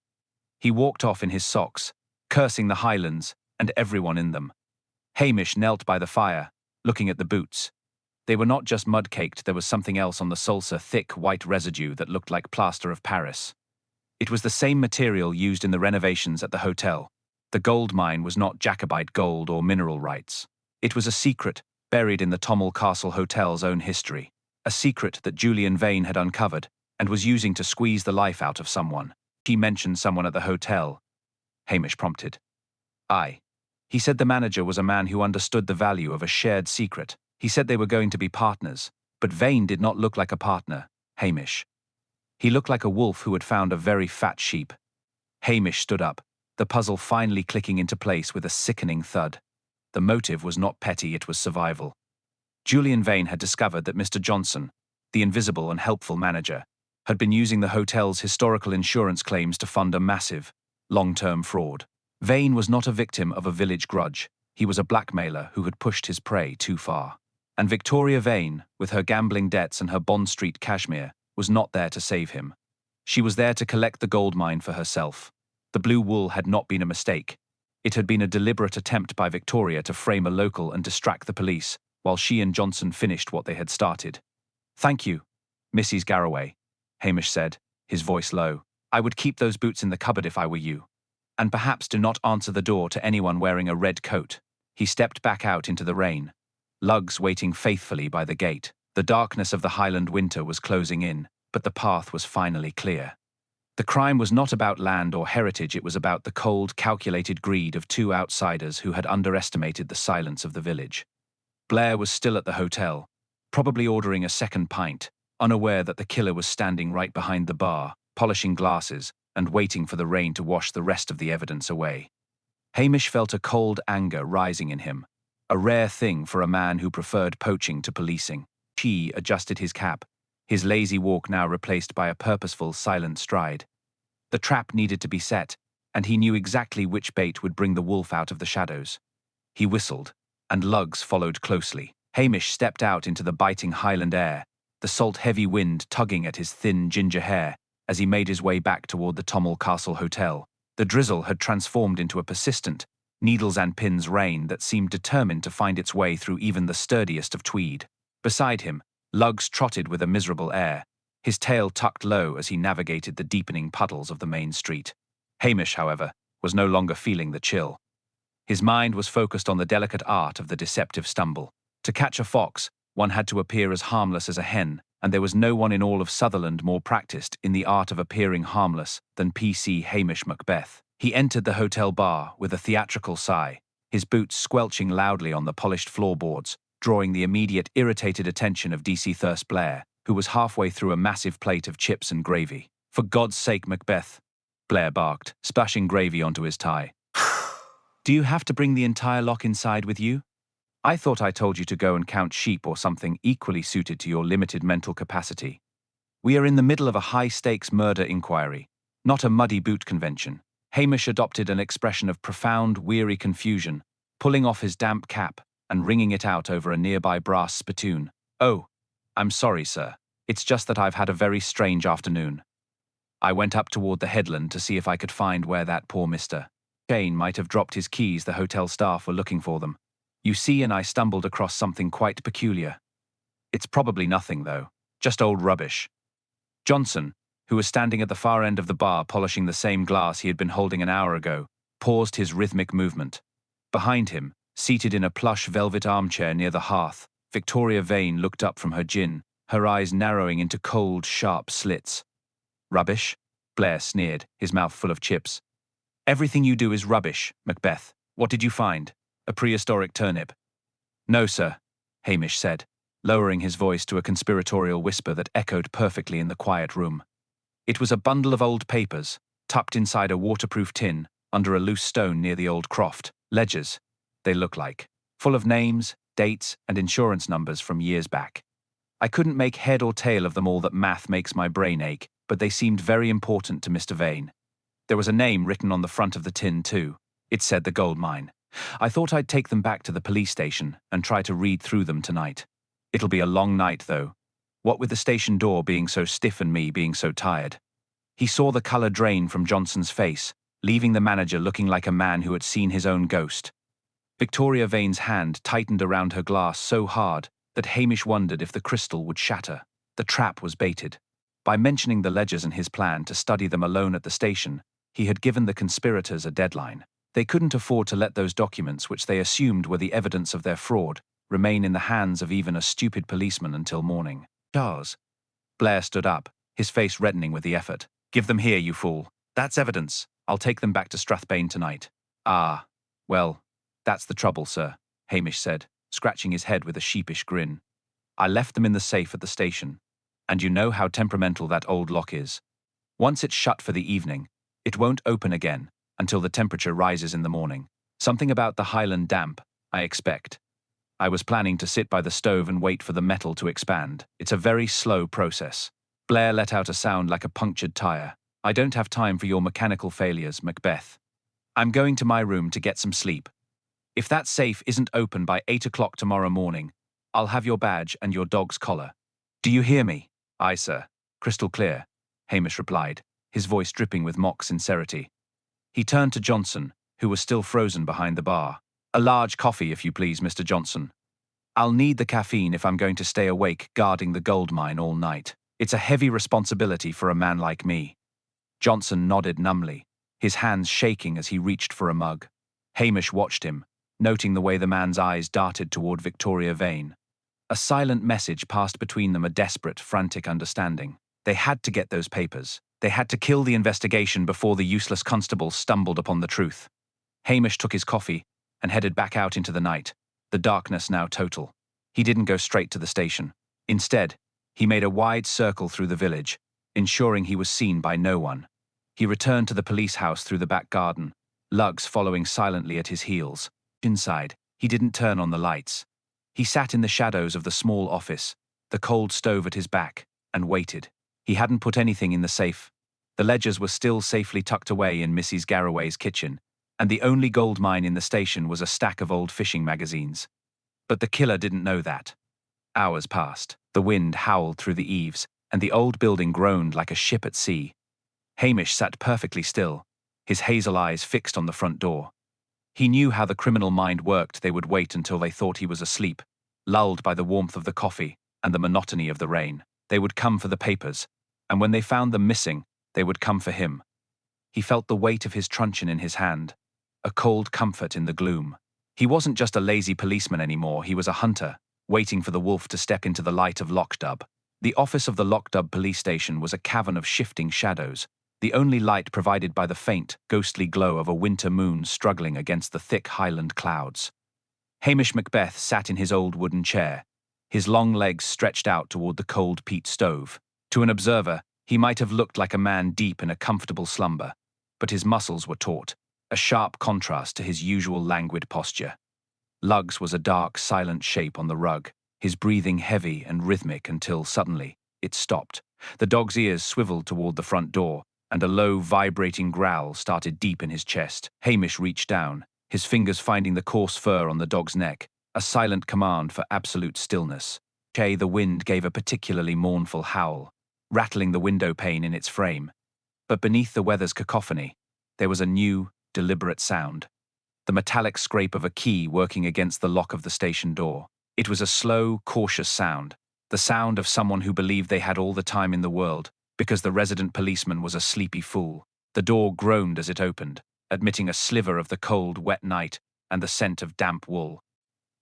He walked off in his socks, cursing the Highlands and everyone in them." Hamish knelt by the fire, looking at the boots. They were not just mud-caked, there was something else on the sulcer, thick white residue that looked like plaster of Paris. It was the same material used in the renovations at the hotel. The gold mine was not Jacobite gold or mineral rights. It was a secret buried in the Tommel Castle Hotel's own history. A secret that Julian Vane had uncovered and was using to squeeze the life out of someone. "He mentioned someone at the hotel," Hamish prompted. "Aye. He said the manager was a man who understood the value of a shared secret. He said they were going to be partners, but Vane did not look like a partner, Hamish. He looked like a wolf who had found a very fat sheep." Hamish stood up, the puzzle finally clicking into place with a sickening thud. The motive was not petty, it was survival. Julian Vane had discovered that Mr. Johnson, the invisible and helpful manager, had been using the hotel's historical insurance claims to fund a massive, long-term fraud. Vane was not a victim of a village grudge. He was a blackmailer who had pushed his prey too far. And Victoria Vane, with her gambling debts and her Bond Street cashmere, was not there to save him. She was there to collect the gold mine for herself. The blue wool had not been a mistake. It had been a deliberate attempt by Victoria to frame a local and distract the police, while she and Johnson finished what they had started. "Thank you, Mrs. Garraway," Hamish said, his voice low. "I would keep those boots in the cupboard if I were you. And perhaps do not answer the door to anyone wearing a red coat." He stepped back out into the rain, lugs waiting faithfully by the gate. The darkness of the Highland winter was closing in, but the path was finally clear. The crime was not about land or heritage, it was about the cold, calculated greed of two outsiders who had underestimated the silence of the village. Blair was still at the hotel, probably ordering a second pint, unaware that the killer was standing right behind the bar, polishing glasses and waiting for the rain to wash the rest of the evidence away. Hamish felt a cold anger rising in him, a rare thing for a man who preferred poaching to policing. He adjusted his cap, his lazy walk now replaced by a purposeful, silent stride. The trap needed to be set, and he knew exactly which bait would bring the wolf out of the shadows. He whistled, and lugs followed closely. Hamish stepped out into the biting Highland air, the salt-heavy wind tugging at his thin ginger hair as he made his way back toward the Tommel Castle Hotel. The drizzle had transformed into a persistent, needles-and-pins rain that seemed determined to find its way through even the sturdiest of tweed. Beside him, Lugs trotted with a miserable air, his tail tucked low as he navigated the deepening puddles of the main street. Hamish, however, was no longer feeling the chill. His mind was focused on the delicate art of the deceptive stumble. To catch a fox, One had to appear as harmless as a hen, and there was no one in all of Sutherland more practiced in the art of appearing harmless than PC Hamish Macbeth. He entered the hotel bar with a theatrical sigh, his boots squelching loudly on the polished floorboards, drawing the immediate irritated attention of DC Thirst Blair, who was halfway through a massive plate of chips and gravy. "For God's sake, Macbeth," Blair barked, splashing gravy onto his tie. "Do you have to bring the entire lock inside with you? I thought I told you to go and count sheep or something equally suited to your limited mental capacity. We are in the middle of a high-stakes murder inquiry, not a muddy boot convention." Hamish adopted an expression of profound, weary confusion, pulling off his damp cap and wringing it out over a nearby brass spittoon. "Oh, I'm sorry, sir. It's just that I've had a very strange afternoon. I went up toward the headland to see if I could find where that poor Mr. Shane might have dropped his keys. The hotel staff were looking for them. You see, and I stumbled across something quite peculiar. It's probably nothing, though. Just old rubbish." Johnson, who was standing at the far end of the bar polishing the same glass he had been holding an hour ago, paused his rhythmic movement. Behind him, seated in a plush velvet armchair near the hearth, Victoria Vane looked up from her gin, her eyes narrowing into cold, sharp slits. "Rubbish?" Blair sneered, his mouth full of chips. "Everything you do is rubbish, Macbeth. What did you find? A prehistoric turnip?" "No, sir," Hamish said, lowering his voice to a conspiratorial whisper that echoed perfectly in the quiet room. "It was a bundle of old papers, tucked inside a waterproof tin, under a loose stone near the old croft. Ledgers, they look like, full of names, dates, and insurance numbers from years back. I couldn't make head or tail of them all. That math makes my brain ache, but they seemed very important to Mr. Vane. There was a name written on the front of the tin, too. It said the gold mine. I thought I'd take them back to the police station and try to read through them tonight. It'll be a long night, though. What with the station door being so stiff and me being so tired." He saw the colour drain from Johnson's face, leaving the manager looking like a man who had seen his own ghost. Victoria Vane's hand tightened around her glass so hard that Hamish wondered if the crystal would shatter. The trap was baited. By mentioning the ledgers and his plan to study them alone at the station, he had given the conspirators a deadline. They couldn't afford to let those documents, which they assumed were the evidence of their fraud, remain in the hands of even a stupid policeman until morning. "Charles." Blair stood up, his face reddening with the effort. "Give them here, you fool. That's evidence. I'll take them back to Strathbane tonight." "Ah, well, that's the trouble, sir," Hamish said, scratching his head with a sheepish grin. "I left them in the safe at the station, and you know how temperamental that old lock is. Once it's shut for the evening, it won't open again until the temperature rises in the morning. Something about the Highland damp, I expect. I was planning to sit by the stove and wait for the metal to expand. It's a very slow process." Blair let out a sound like a punctured tire. "I don't have time for your mechanical failures, Macbeth. I'm going to my room to get some sleep. If that safe isn't open by 8 o'clock tomorrow morning, I'll have your badge and your dog's collar. Do you hear me?" "Aye, sir. Crystal clear," Hamish replied, his voice dripping with mock sincerity. He turned to Johnson, who was still frozen behind the bar. "A large coffee, if you please, Mr. Johnson. I'll need the caffeine if I'm going to stay awake guarding the gold mine all night. It's a heavy responsibility for a man like me." Johnson nodded numbly, his hands shaking as he reached for a mug. Hamish watched him, noting the way the man's eyes darted toward Victoria Vane. A silent message passed between them, a desperate, frantic understanding. They had to get those papers. They had to kill the investigation before the useless constable stumbled upon the truth. Hamish took his coffee and headed back out into the night, the darkness now total. He didn't go straight to the station. Instead, he made a wide circle through the village, ensuring he was seen by no one. He returned to the police house through the back garden, Lugs following silently at his heels. Inside, he didn't turn on the lights. He sat in the shadows of the small office, the cold stove at his back, and waited. He hadn't put anything in the safe. The ledgers were still safely tucked away in Mrs. Garraway's kitchen, and the only gold mine in the station was a stack of old fishing magazines. But the killer didn't know that. Hours passed. The wind howled through the eaves, and the old building groaned like a ship at sea. Hamish sat perfectly still, his hazel eyes fixed on the front door. He knew how the criminal mind worked. They would wait until they thought he was asleep, lulled by the warmth of the coffee and the monotony of the rain. They would come for the papers, and when they found them missing, they would come for him. He felt the weight of his truncheon in his hand, a cold comfort in the gloom. He wasn't just a lazy policeman anymore, he was a hunter, waiting for the wolf to step into the light of Lockdub. The office of the Lockdub police station was a cavern of shifting shadows, the only light provided by the faint, ghostly glow of a winter moon struggling against the thick Highland clouds. Hamish Macbeth sat in his old wooden chair, his long legs stretched out toward the cold peat stove. To an observer, he might have looked like a man deep in a comfortable slumber, but his muscles were taut, a sharp contrast to his usual languid posture. Lugs was a dark, silent shape on the rug, his breathing heavy and rhythmic until, suddenly, it stopped. The dog's ears swiveled toward the front door, and a low, vibrating growl started deep in his chest. Hamish reached down, his fingers finding the coarse fur on the dog's neck, a silent command for absolute stillness. The wind gave a particularly mournful howl, rattling the window pane in its frame. But beneath the weather's cacophony, there was a new, deliberate sound. The metallic scrape of a key working against the lock of the station door. It was a slow, cautious sound, the sound of someone who believed they had all the time in the world, because the resident policeman was a sleepy fool. The door groaned as it opened, admitting a sliver of the cold, wet night and the scent of damp wool.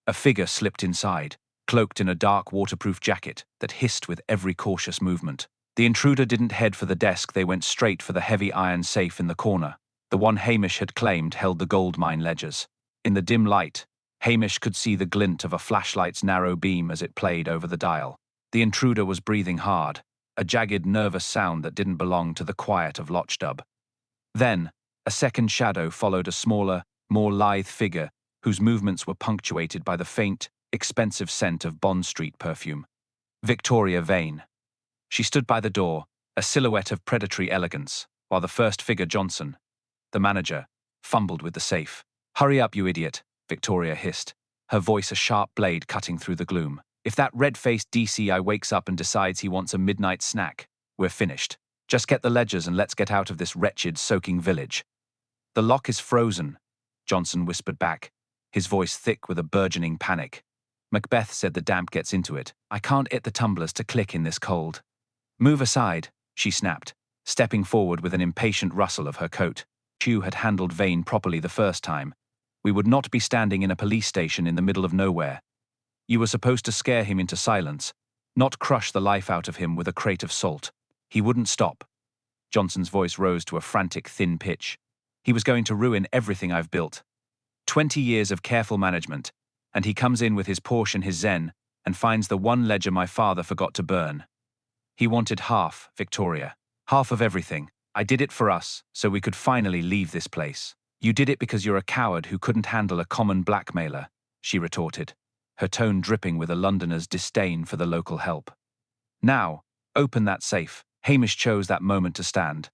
A figure slipped inside, cloaked in a dark, waterproof jacket that hissed with every cautious movement. The intruder didn't head for the desk, they went straight for the heavy iron safe in the corner. The one Hamish had claimed held the gold mine ledgers. In the dim light, Hamish could see the glint of a flashlight's narrow beam as it played over the dial. The intruder was breathing hard, a jagged, nervous sound that didn't belong to the quiet of Lockdub. Then, a second shadow followed a smaller, more lithe figure whose movements were punctuated by the faint, expensive scent of Bond Street perfume. Victoria Vane. She stood by the door, a silhouette of predatory elegance, while the first figure, Johnson, the manager, fumbled with the safe. "Hurry up, you idiot," Victoria hissed, her voice a sharp blade cutting through the gloom. "If that red-faced DCI wakes up and decides he wants a midnight snack, we're finished. Just get the ledgers and let's get out of this wretched, soaking village." "The lock is frozen," Johnson whispered back, his voice thick with a burgeoning panic. "Macbeth said the damp gets into it. I can't get the tumblers to click in this cold." "Move aside," she snapped, stepping forward with an impatient rustle of her coat. Chu had handled Vane properly the first time. We would not be standing in a police station in the middle of nowhere. You were supposed to scare him into silence, not crush the life out of him with a crate of salt. He wouldn't stop. Johnson's voice rose to a frantic, thin pitch. "He was going to ruin everything I've built. 20 years of careful management, and he comes in with his Porsche and his Zen and finds the one ledger my father forgot to burn. He wanted half, Victoria. Half of everything. I did it for us, so we could finally leave this place. You did it because you're a coward who couldn't handle a common blackmailer," she retorted, her tone dripping with a Londoner's disdain for the local help. "Now, open that safe." Hamish chose that moment to stand.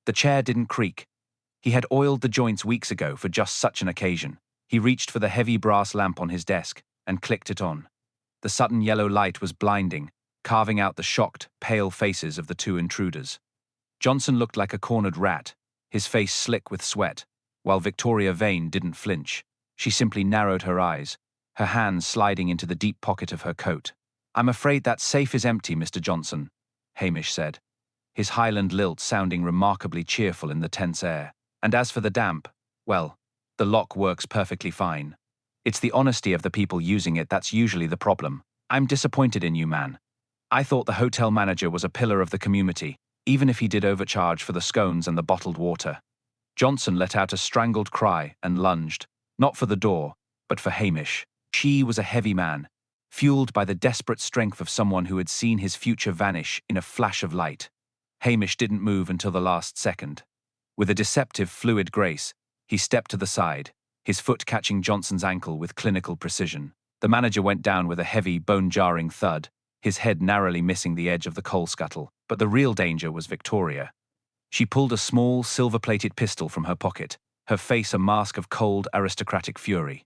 The chair didn't creak. He had oiled the joints weeks ago for just such an occasion. He reached for the heavy brass lamp on his desk and clicked it on. The sudden yellow light was blinding, carving out the shocked, pale faces of the two intruders. Johnson looked like a cornered rat, his face slick with sweat, while Victoria Vane didn't flinch. She simply narrowed her eyes, her hands sliding into the deep pocket of her coat. "I'm afraid that safe is empty, Mr. Johnson," Hamish said, his Highland lilt sounding remarkably cheerful in the tense air. "And as for the damp, well, the lock works perfectly fine. It's the honesty of the people using it that's usually the problem. I'm disappointed in you, man. I thought the hotel manager was a pillar of the community, even if he did overcharge for the scones and the bottled water." Johnson let out a strangled cry and lunged, not for the door, but for Hamish. She was a heavy man, fueled by the desperate strength of someone who had seen his future vanish in a flash of light. Hamish didn't move until the last second. With a deceptive, fluid grace, he stepped to the side, his foot catching Johnson's ankle with clinical precision. The manager went down with a heavy, bone-jarring thud, his head narrowly missing the edge of the coal scuttle. But the real danger was Victoria. She pulled a small, silver-plated pistol from her pocket, her face a mask of cold, aristocratic fury.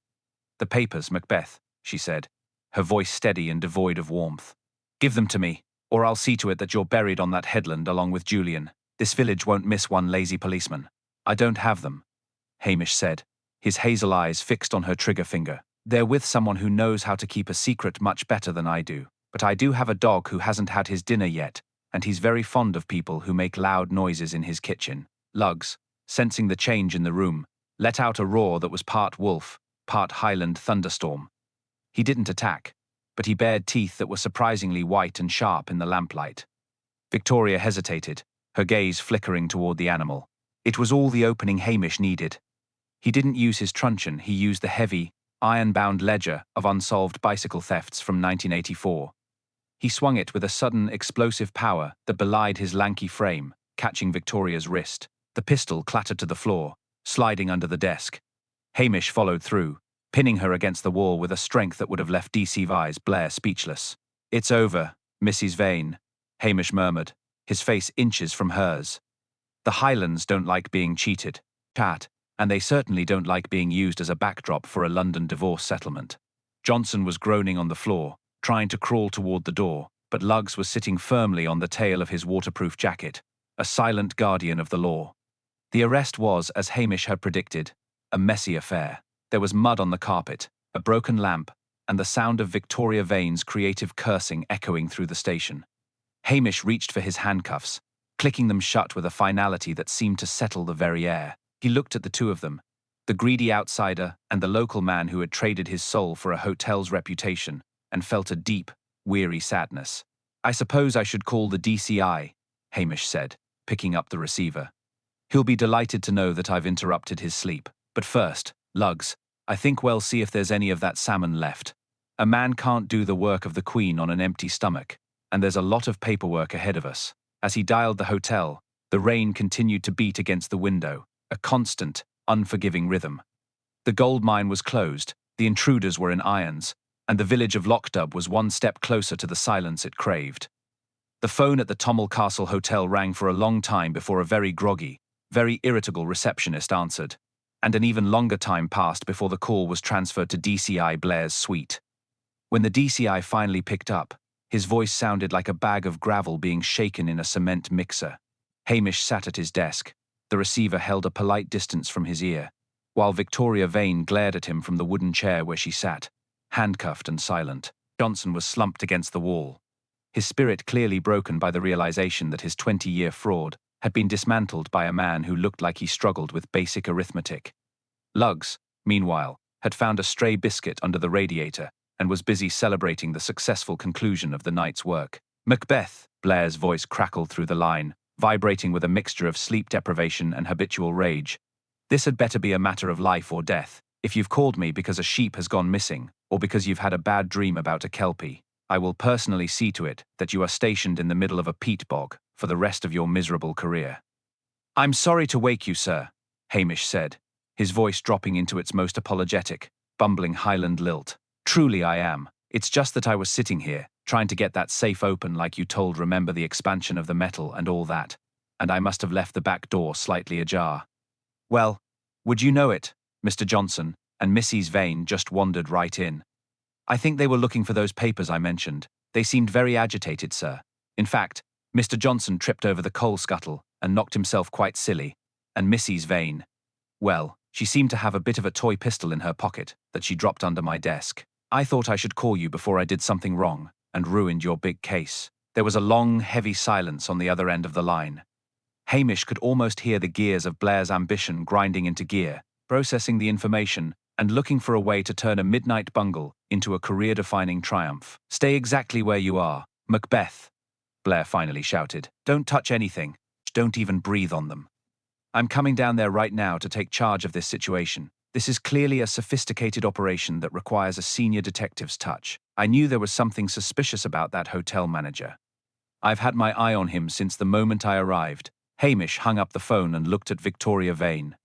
"The papers, Macbeth," she said, her voice steady and devoid of warmth. "Give them to me, or I'll see to it that you're buried on that headland along with Julian. This village won't miss one lazy policeman." "I don't have them," Hamish said, his hazel eyes fixed on her trigger finger. "They're with someone who knows how to keep a secret much better than I do. But I do have a dog who hasn't had his dinner yet, and he's very fond of people who make loud noises in his kitchen." Lugs, sensing the change in the room, let out a roar that was part wolf, part Highland thunderstorm. He didn't attack. but he bared teeth that were surprisingly white and sharp in the lamplight. Victoria hesitated, her gaze flickering toward the animal. It was all the opening Hamish needed. He didn't use his truncheon, he used the heavy, iron-bound ledger of unsolved bicycle thefts from 1984. He swung it with a sudden, explosive power that belied his lanky frame, catching Victoria's wrist. The pistol clattered to the floor, sliding under the desk. Hamish followed through, pinning her against the wall with a strength that would have left DC Vi's Blair speechless. "It's over, Mrs. Vane," Hamish murmured, his face inches from hers. "The Highlands don't like being cheated, Pat, and they certainly don't like being used as a backdrop for a London divorce settlement." Johnson was groaning on the floor, trying to crawl toward the door, but Luggs was sitting firmly on the tail of his waterproof jacket, a silent guardian of the law. The arrest was, as Hamish had predicted, a messy affair. There was mud on the carpet, a broken lamp, and the sound of Victoria Vane's creative cursing echoing through the station. Hamish reached for his handcuffs, clicking them shut with a finality that seemed to settle the very air. He looked at the two of them, the greedy outsider and the local man who had traded his soul for a hotel's reputation, and felt a deep, weary sadness. "I suppose I should call the DCI," Hamish said, picking up the receiver. "He'll be delighted to know that I've interrupted his sleep. But first, Luggs, I think we'll see if there's any of that salmon left. A man can't do the work of the Queen on an empty stomach, and there's a lot of paperwork ahead of us." As he dialed the hotel, the rain continued to beat against the window, a constant, unforgiving rhythm. The gold mine was closed, the intruders were in irons, and the village of Lockdub was one step closer to the silence it craved. The phone at the Tommel Castle Hotel rang for a long time before a very groggy, very irritable receptionist answered, and an even longer time passed before the call was transferred to DCI Blair's suite. When the DCI finally picked up, his voice sounded like a bag of gravel being shaken in a cement mixer. Hamish sat at his desk, the receiver held a polite distance from his ear, while Victoria Vane glared at him from the wooden chair where she sat, handcuffed and silent. Johnson was slumped against the wall, his spirit clearly broken by the realization that his 20-year fraud had been dismantled by a man who looked like he struggled with basic arithmetic. Luggs, meanwhile, had found a stray biscuit under the radiator and was busy celebrating the successful conclusion of the night's work. "Macbeth," Blair's voice crackled through the line, vibrating with a mixture of sleep deprivation and habitual rage. "This had better be a matter of life or death. If you've called me because a sheep has gone missing, or because you've had a bad dream about a kelpie, I will personally see to it that you are stationed in the middle of a peat bog for the rest of your miserable career." "I'm sorry to wake you, sir," Hamish said, his voice dropping into its most apologetic, bumbling Highland lilt. "Truly I am. It's just that I was sitting here, trying to get that safe open like you told remember the expansion of the metal and all that, and I must have left the back door slightly ajar." "Well, would you know it, Mr. Johnson," and Mrs. Vane just wandered right in. "I think they were looking for those papers I mentioned. They seemed very agitated, sir. In fact, Mr. Johnson tripped over the coal scuttle and knocked himself quite silly, and Mrs. Vane, well, she seemed to have a bit of a toy pistol in her pocket that she dropped under my desk. I thought I should call you before I did something wrong and ruined your big case." There was a long, heavy silence on the other end of the line. Hamish could almost hear the gears of Blair's ambition grinding into gear, processing the information and looking for a way to turn a midnight bungle into a career-defining triumph. "Stay exactly where you are, Macbeth," Blair finally shouted. "Don't touch anything. Don't even breathe on them. I'm coming down there right now to take charge of this situation. This is clearly a sophisticated operation that requires a senior detective's touch. I knew there was something suspicious about that hotel manager. I've had my eye on him since the moment I arrived." Hamish hung up the phone and looked at Victoria Vane.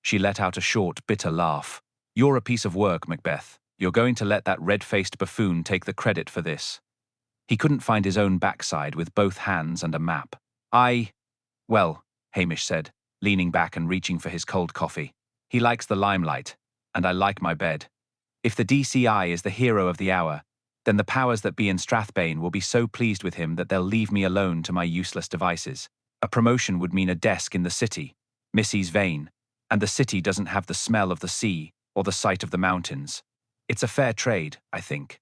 She let out a short, bitter laugh. "You're a piece of work, Macbeth. You're going to let that red-faced buffoon take the credit for this." He couldn't find his own backside with both hands and a map. Well, Hamish said, leaning back and reaching for his cold coffee. "He likes the limelight, and I like my bed. If the DCI is the hero of the hour, then the powers that be in Strathbane will be so pleased with him that they'll leave me alone to my useless devices. A promotion would mean a desk in the city, Mrs. Vane, and the city doesn't have the smell of the sea or the sight of the mountains. It's a fair trade, I think."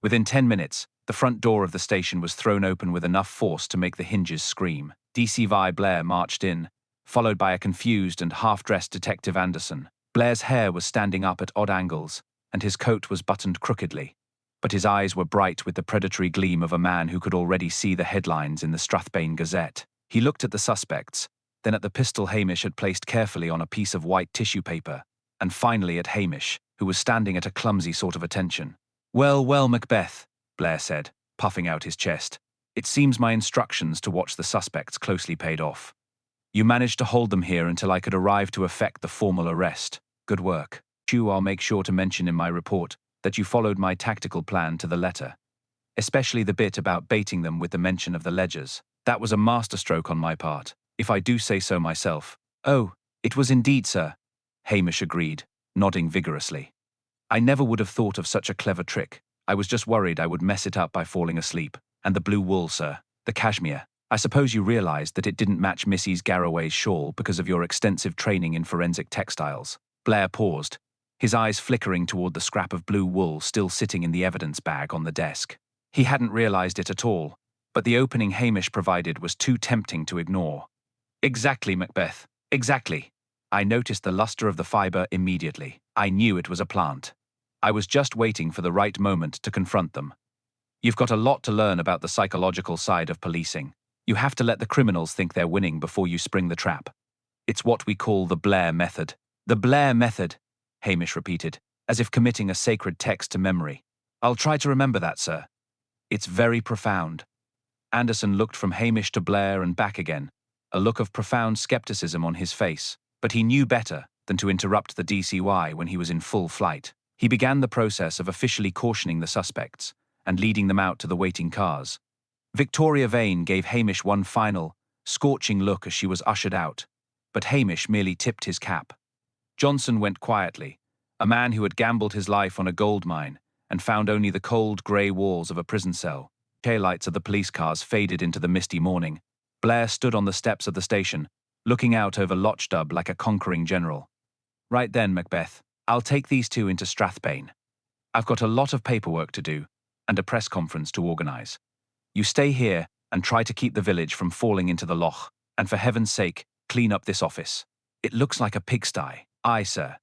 Within 10 minutes, the front door of the station was thrown open with enough force to make the hinges scream. DCI Blair marched in, followed by a confused and half-dressed Detective Anderson. Blair's hair was standing up at odd angles, and his coat was buttoned crookedly. but his eyes were bright with the predatory gleam of a man who could already see the headlines in the Strathbane Gazette. He looked at the suspects, then at the pistol Hamish had placed carefully on a piece of white tissue paper, and finally at Hamish, who was standing at a clumsy sort of attention. "Well, well, Macbeth," Blair said, puffing out his chest. "It seems my instructions to watch the suspects closely paid off. You managed to hold them here until I could arrive to effect the formal arrest. Good work. I'll make sure to mention in my report that you followed my tactical plan to the letter, especially the bit about baiting them with the mention of the ledgers. That was a masterstroke on my part, if I do say so myself." "Oh, it was indeed, sir," Hamish agreed, nodding vigorously. "I never would have thought of such a clever trick. I was just worried I would mess it up by falling asleep. And the blue wool, sir, the cashmere. I suppose you realized that it didn't match Mrs. Garraway's shawl because of your extensive training in forensic textiles." Blair paused, his eyes flickering toward the scrap of blue wool still sitting in the evidence bag on the desk. He hadn't realized it at all, but the opening Hamish provided was too tempting to ignore. "Exactly, Macbeth. Exactly. I noticed the luster of the fibre immediately. I knew it was a plant. I was just waiting for the right moment to confront them. You've got a lot to learn about the psychological side of policing. You have to let the criminals think they're winning before you spring the trap. It's what we call the Blair method." "The Blair method," Hamish repeated, as if committing a sacred text to memory. "I'll try to remember that, sir. It's very profound." Anderson looked from Hamish to Blair and back again, a look of profound skepticism on his face, but he knew better than to interrupt the DCY when he was in full flight. He began the process of officially cautioning the suspects and leading them out to the waiting cars. Victoria Vane gave Hamish one final, scorching look as she was ushered out, but Hamish merely tipped his cap. Johnson went quietly, a man who had gambled his life on a gold mine and found only the cold grey walls of a prison cell. Taillights of the police cars faded into the misty morning. Blair stood on the steps of the station, looking out over Lochdub like a conquering general. "Right then, Macbeth, I'll take these two into Strathbane. I've got a lot of paperwork to do and a press conference to organise. You stay here and try to keep the village from falling into the loch, and for heaven's sake, clean up this office. It looks like a pigsty." "Aye, sir."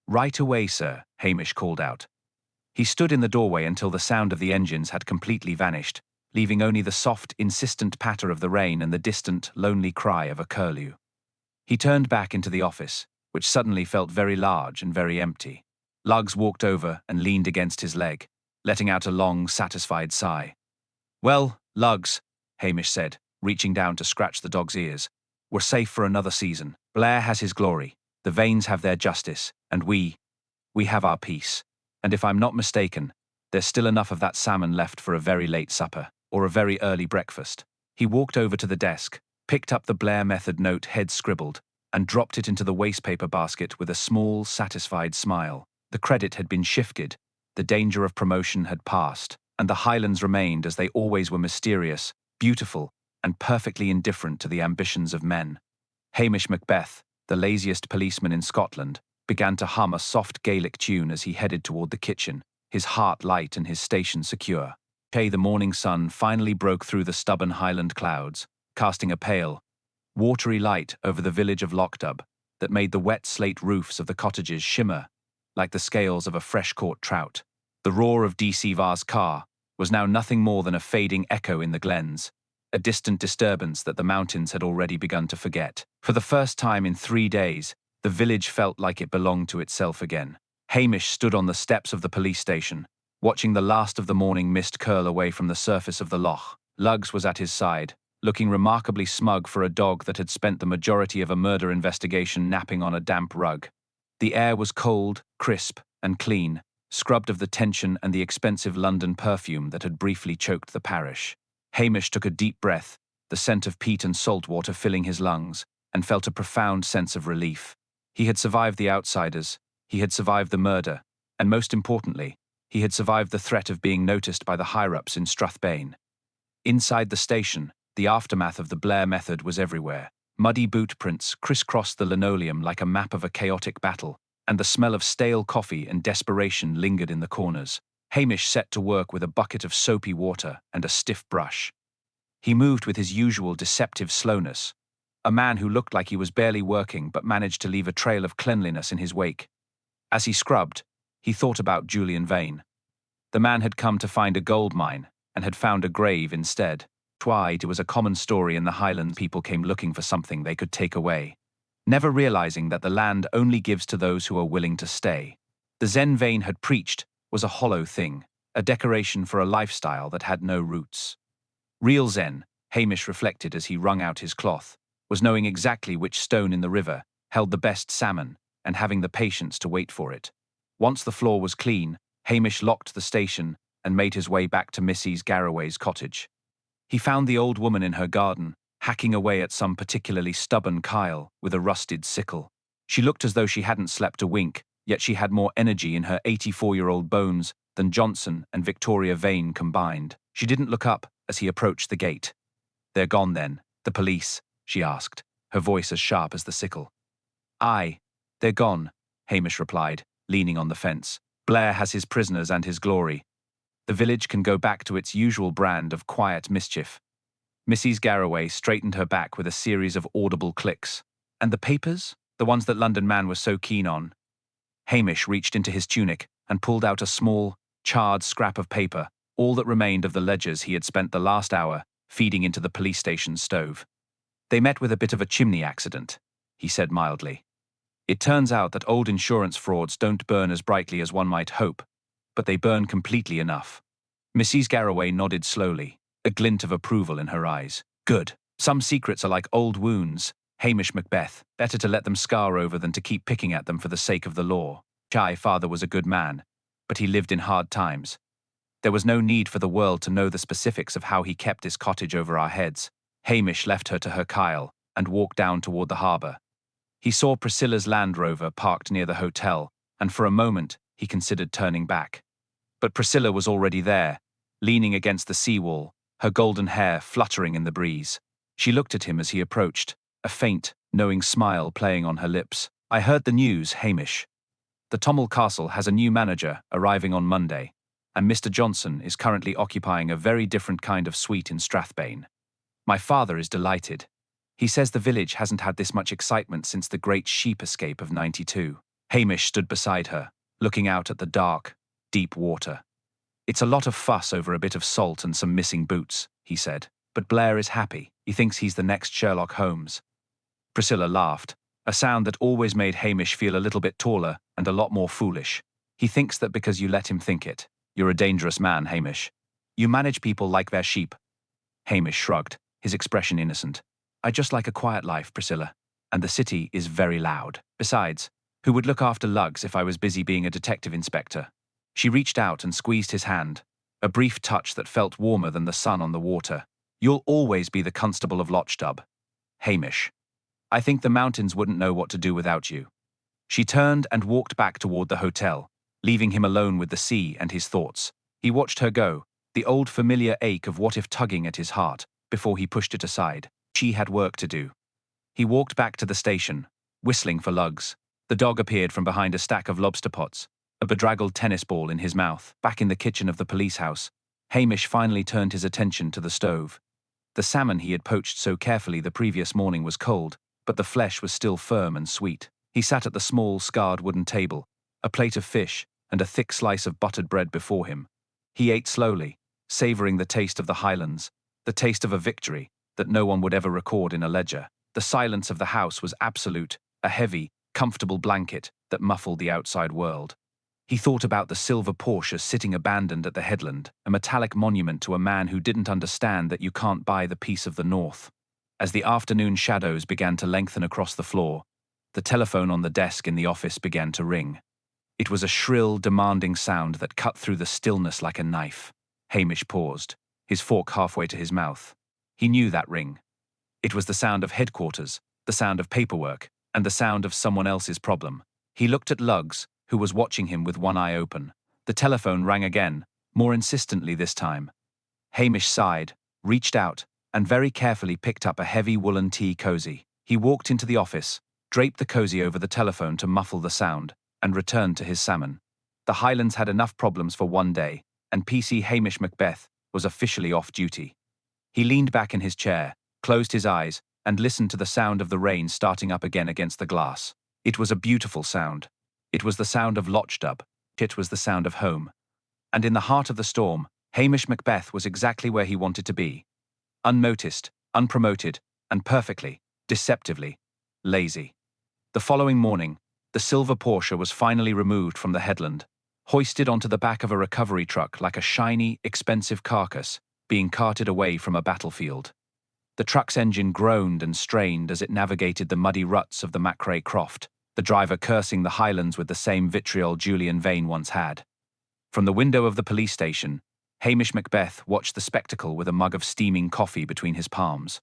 "Right away, sir," Hamish called out. He stood in the doorway until the sound of the engines had completely vanished, leaving only the soft, insistent patter of the rain and the distant, lonely cry of a curlew. He turned back into the office, which suddenly felt very large and very empty. Luggs walked over and leaned against his leg, letting out a long, satisfied sigh. "Well, Luggs," Hamish said, reaching down to scratch the dog's ears, "we're safe for another season. Blair has his glory, the Vanes have their justice, and we have our peace. And if I'm not mistaken, there's still enough of that salmon left for a very late supper, or a very early breakfast." He walked over to the desk, picked up the Blair method note head scribbled, and dropped it into the wastepaper basket with a small, satisfied smile. The credit had been shifted, the danger of promotion had passed, and the Highlands remained as they always were: mysterious, beautiful, and perfectly indifferent to the ambitions of men. Hamish Macbeth, the laziest policeman in Scotland, began to hum a soft Gaelic tune as he headed toward the kitchen, his heart light and his station secure. The morning sun finally broke through the stubborn Highland clouds, casting a pale, watery light over the village of Lochdub that made the wet slate roofs of the cottages shimmer like the scales of a fresh-caught trout. The roar of DC Var's car was now nothing more than a fading echo in the glens, a distant disturbance that the mountains had already begun to forget. For the first time in 3 days, the village felt like it belonged to itself again. Hamish stood on the steps of the police station, watching the last of the morning mist curl away from the surface of the loch. Luggs was at his side, looking remarkably smug for a dog that had spent the majority of a murder investigation napping on a damp rug. The air was cold, crisp, and clean, scrubbed of the tension and the expensive London perfume that had briefly choked the parish. Hamish took a deep breath, the scent of peat and salt water filling his lungs, and felt a profound sense of relief. He had survived the outsiders, he had survived the murder, and most importantly, he had survived the threat of being noticed by the higher-ups in Strathbane. Inside the station, the aftermath of the Blair method was everywhere. Muddy boot prints crisscrossed the linoleum like a map of a chaotic battle, and the smell of stale coffee and desperation lingered in the corners. Hamish set to work with a bucket of soapy water and a stiff brush. He moved with his usual deceptive slowness, a man who looked like he was barely working but managed to leave a trail of cleanliness in his wake. As he scrubbed, he thought about Julian Vane. The man had come to find a gold mine and had found a grave instead. It was a common story in the Highlands. People came looking for something they could take away, never realizing that the land only gives to those who are willing to stay. The Zen Vane had preached was a hollow thing, a decoration for a lifestyle that had no roots. Real Zen, Hamish reflected as he wrung out his cloth, was knowing exactly which stone in the river held the best salmon and having the patience to wait for it. Once the floor was clean, Hamish locked the station and made his way back to Mrs. Garraway's cottage. He found the old woman in her garden, hacking away at some particularly stubborn kyle with a rusted sickle. She looked as though she hadn't slept a wink, yet she had more energy in her 84-year-old bones than Johnson and Victoria Vane combined. She didn't look up as he approached the gate. "They're gone then, the police?" she asked, her voice as sharp as the sickle. "Aye, they're gone," Hamish replied, leaning on the fence. "Blair has his prisoners and his glory. The village can go back to its usual brand of quiet mischief." Mrs. Garraway straightened her back with a series of audible clicks. "And the papers? The ones that London man was so keen on?" Hamish reached into his tunic and pulled out a small, charred scrap of paper, all that remained of the ledgers he had spent the last hour feeding into the police station stove. "They met with a bit of a chimney accident," he said mildly. "It turns out that old insurance frauds don't burn as brightly as one might hope, but they burn completely enough." Mrs. Garraway nodded slowly, a glint of approval in her eyes. "Good. Some secrets are like old wounds, Hamish Macbeth. Better to let them scar over than to keep picking at them for the sake of the law. My father was a good man, but he lived in hard times. There was no need for the world to know the specifics of how he kept this cottage over our heads." Hamish left her to her kyle and walked down toward the harbour. He saw Priscilla's Land Rover parked near the hotel, and for a moment he considered turning back. But Priscilla was already there, leaning against the seawall, her golden hair fluttering in the breeze. She looked at him as he approached, a faint, knowing smile playing on her lips. "I heard the news, Hamish. The Tommel Castle has a new manager arriving on Monday, and Mr. Johnson is currently occupying a very different kind of suite in Strathbane. My father is delighted. He says the village hasn't had this much excitement since the great sheep escape of '92. Hamish stood beside her, looking out at the dark, deep water. "It's a lot of fuss over a bit of salt and some missing boots," he said. "But Blair is happy. He thinks he's the next Sherlock Holmes." Priscilla laughed, a sound that always made Hamish feel a little bit taller and a lot more foolish. "He thinks that because you let him think it. You're a dangerous man, Hamish. You manage people like their sheep." Hamish shrugged, his expression innocent. "I just like a quiet life, Priscilla, and the city is very loud. Besides, who would look after lugs if I was busy being a detective inspector?" She reached out and squeezed his hand, a brief touch that felt warmer than the sun on the water. "You'll always be the constable of Lochdub, Hamish. I think the mountains wouldn't know what to do without you." She turned and walked back toward the hotel, leaving him alone with the sea and his thoughts. He watched her go, the old familiar ache of what if tugging at his heart, before he pushed it aside. She had work to do. He walked back to the station, whistling for lugs. The dog appeared from behind a stack of lobster pots, a bedraggled tennis ball in his mouth. Back in the kitchen of the police house, Hamish finally turned his attention to the stove. The salmon he had poached so carefully the previous morning was cold, but the flesh was still firm and sweet. He sat at the small, scarred wooden table, a plate of fish and a thick slice of buttered bread before him. He ate slowly, savouring the taste of the Highlands, the taste of a victory that no one would ever record in a ledger. The silence of the house was absolute, a heavy, comfortable blanket that muffled the outside world. He thought about the silver Porsche sitting abandoned at the headland, a metallic monument to a man who didn't understand that you can't buy the peace of the North. As the afternoon shadows began to lengthen across the floor, the telephone on the desk in the office began to ring. It was a shrill, demanding sound that cut through the stillness like a knife. Hamish paused, his fork halfway to his mouth. He knew that ring. It was the sound of headquarters, the sound of paperwork, and the sound of someone else's problem. He looked at Luggs, who was watching him with one eye open. The telephone rang again, more insistently this time. Hamish sighed, reached out, and very carefully picked up a heavy woolen tea cozy. He walked into the office, draped the cozy over the telephone to muffle the sound, and returned to his salmon. The Highlands had enough problems for one day, and PC Hamish Macbeth was officially off duty. He leaned back in his chair, closed his eyes, and listened to the sound of the rain starting up again against the glass. It was a beautiful sound. It was the sound of Lochdub. It was the sound of home. And in the heart of the storm, Hamish Macbeth was exactly where he wanted to be. Unnoticed, unpromoted, and perfectly, deceptively, lazy. The following morning, the silver Porsche was finally removed from the headland, hoisted onto the back of a recovery truck like a shiny, expensive carcass being carted away from a battlefield. The truck's engine groaned and strained as it navigated the muddy ruts of the Macrae Croft, the driver cursing the Highlands with the same vitriol Julian Vane once had. From the window of the police station, Hamish Macbeth watched the spectacle with a mug of steaming coffee between his palms.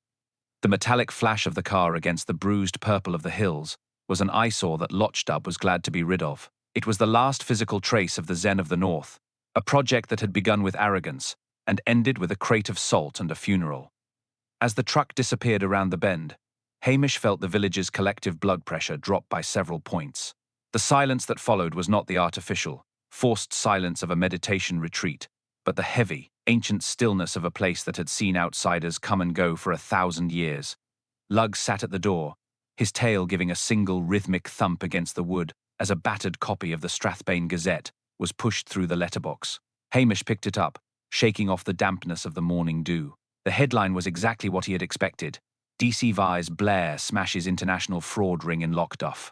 The metallic flash of the car against the bruised purple of the hills was an eyesore that Lochdub was glad to be rid of. It was the last physical trace of the Zen of the North, a project that had begun with arrogance and ended with a crate of salt and a funeral. As the truck disappeared around the bend, Hamish felt the village's collective blood pressure drop by several points. The silence that followed was not the artificial, forced silence of a meditation retreat, but the heavy, ancient stillness of a place that had seen outsiders come and go for 1,000 years. Lugg sat at the door, his tail giving a single rhythmic thump against the wood as a battered copy of the Strathbane Gazette was pushed through the letterbox. Hamish picked it up, shaking off the dampness of the morning dew. The headline was exactly what he had expected. DC Vice Blair smashes international fraud ring in Lockduff.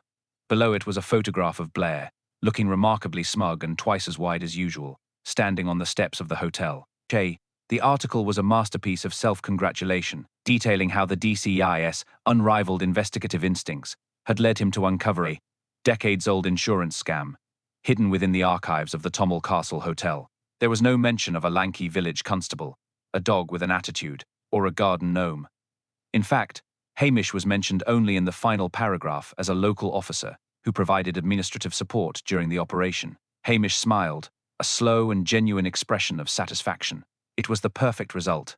Below it was a photograph of Blair, looking remarkably smug and twice as wide as usual, standing on the steps of the hotel. The article was a masterpiece of self-congratulation, detailing how the DCIS' unrivaled investigative instincts had led him to uncover a decades-old insurance scam, hidden within the archives of the Tommel Castle Hotel. There was no mention of a lanky village constable, a dog with an attitude, or a garden gnome. In fact, Hamish was mentioned only in the final paragraph as a local officer who provided administrative support during the operation. Hamish smiled, a slow and genuine expression of satisfaction. It was the perfect result.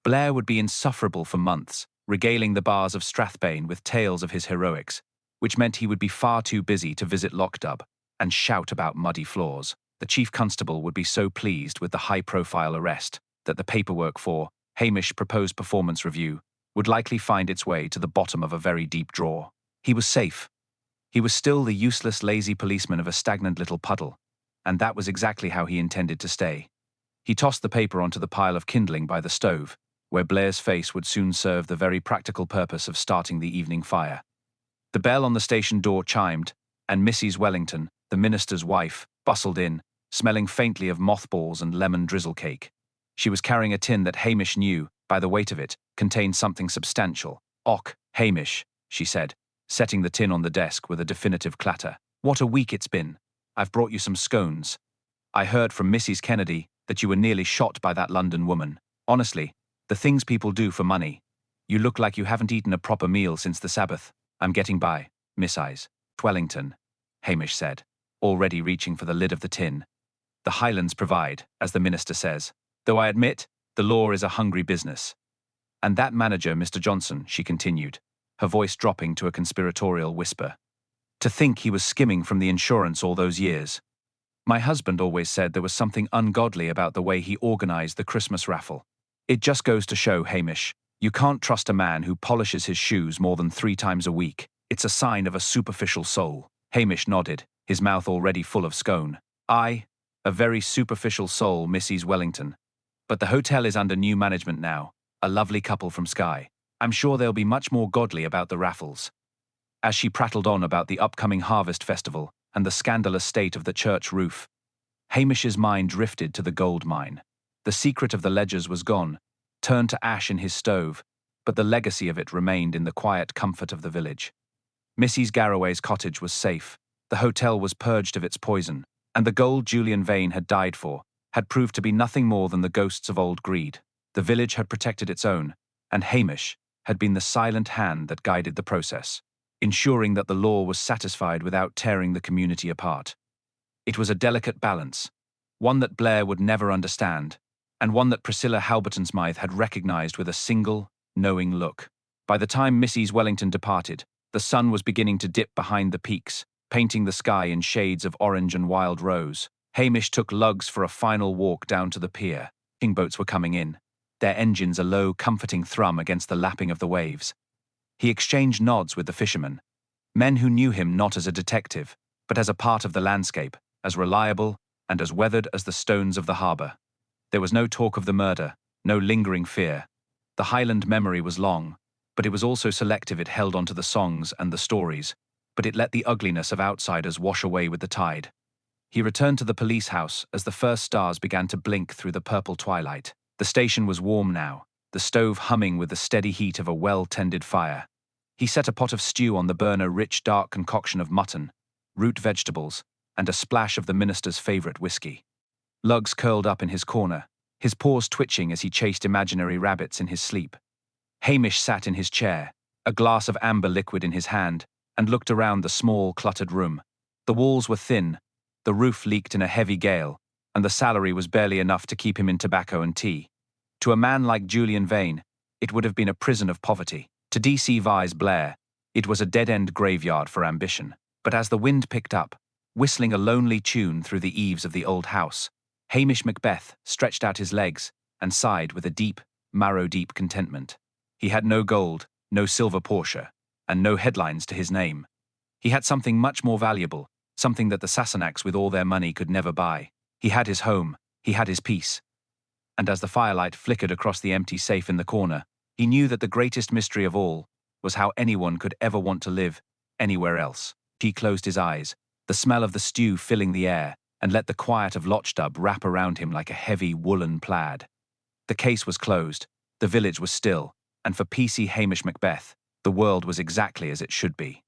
Blair would be insufferable for months, regaling the bars of Strathbane with tales of his heroics, which meant he would be far too busy to visit Lochdub and shout about muddy floors. The chief constable would be so pleased with the high-profile arrest that the paperwork for Hamish proposed performance review would likely find its way to the bottom of a very deep drawer. He was safe. He was still the useless, lazy policeman of a stagnant little puddle, and that was exactly how he intended to stay. He tossed the paper onto the pile of kindling by the stove, where Blair's face would soon serve the very practical purpose of starting the evening fire. The bell on the station door chimed, and Mrs. Wellington, the minister's wife, bustled in, smelling faintly of mothballs and lemon drizzle cake. She was carrying a tin that Hamish knew, by the weight of it, contained something substantial. "Och, Hamish," she said, setting the tin on the desk with a definitive clatter. "What a week it's been. I've brought you some scones. I heard from Mrs. Kennedy that you were nearly shot by that London woman. Honestly, the things people do for money. You look like you haven't eaten a proper meal since the Sabbath." "I'm getting by, Mrs. Wellington," Hamish said, already reaching for the lid of the tin. "The Highlands provide, as the minister says, though I admit the law is a hungry business. And that manager, Mr. Johnson," she continued, her voice dropping to a conspiratorial whisper. "To think he was skimming from the insurance all those years. My husband always said there was something ungodly about the way he organized the Christmas raffle. It just goes to show, Hamish, you can't trust a man who polishes his shoes more than 3 times a week. It's a sign of a superficial soul." Hamish nodded, his mouth already full of scone. "Aye, a very superficial soul, Mrs. Wellington. But the hotel is under new management now, a lovely couple from Skye. I'm sure they'll be much more godly about the raffles." As she prattled on about the upcoming harvest festival and the scandalous state of the church roof, Hamish's mind drifted to the gold mine. The secret of the ledgers was gone, turned to ash in his stove, but the legacy of it remained in the quiet comfort of the village. Mrs. Garraway's cottage was safe, the hotel was purged of its poison, and the gold Julian Vane had died for had proved to be nothing more than the ghosts of old greed. The village had protected its own, and Hamish had been the silent hand that guided the process, ensuring that the law was satisfied without tearing the community apart. It was a delicate balance, one that Blair would never understand, and one that Priscilla Halberton-Smythe had recognized with a single, knowing look. By the time Mrs. Wellington departed, the sun was beginning to dip behind the peaks, painting the sky in shades of orange and wild rose. Hamish took Lugs for a final walk down to the pier. Fishing boats were coming in, their engines a low, comforting thrum against the lapping of the waves. He exchanged nods with the fishermen, men who knew him not as a detective, but as a part of the landscape, as reliable, and as weathered as the stones of the harbour. There was no talk of the murder, no lingering fear. The Highland memory was long, but it was also selective. It held onto the songs and the stories, but it let the ugliness of outsiders wash away with the tide. He returned to the police house as the first stars began to blink through the purple twilight. The station was warm now, the stove humming with the steady heat of a well-tended fire. He set a pot of stew on the burner, rich dark concoction of mutton, root vegetables, and a splash of the minister's favourite whiskey. Lugs curled up in his corner, his paws twitching as he chased imaginary rabbits in his sleep. Hamish sat in his chair, a glass of amber liquid in his hand, and looked around the small, cluttered room. The walls were thin, the roof leaked in a heavy gale, and the salary was barely enough to keep him in tobacco and tea. To a man like Julian Vane, it would have been a prison of poverty. To DC Vice Blair, it was a dead-end graveyard for ambition. But as the wind picked up, whistling a lonely tune through the eaves of the old house, Hamish Macbeth stretched out his legs and sighed with a deep, marrow-deep contentment. He had no gold, no silver Porsche, and no headlines to his name. He had something much more valuable, something that the Sassenachs with all their money could never buy. He had his home, he had his peace. And as the firelight flickered across the empty safe in the corner, he knew that the greatest mystery of all was how anyone could ever want to live anywhere else. He closed his eyes, the smell of the stew filling the air, and let the quiet of Lochdub wrap around him like a heavy woolen plaid. The case was closed, the village was still, and for PC Hamish Macbeth, the world was exactly as it should be.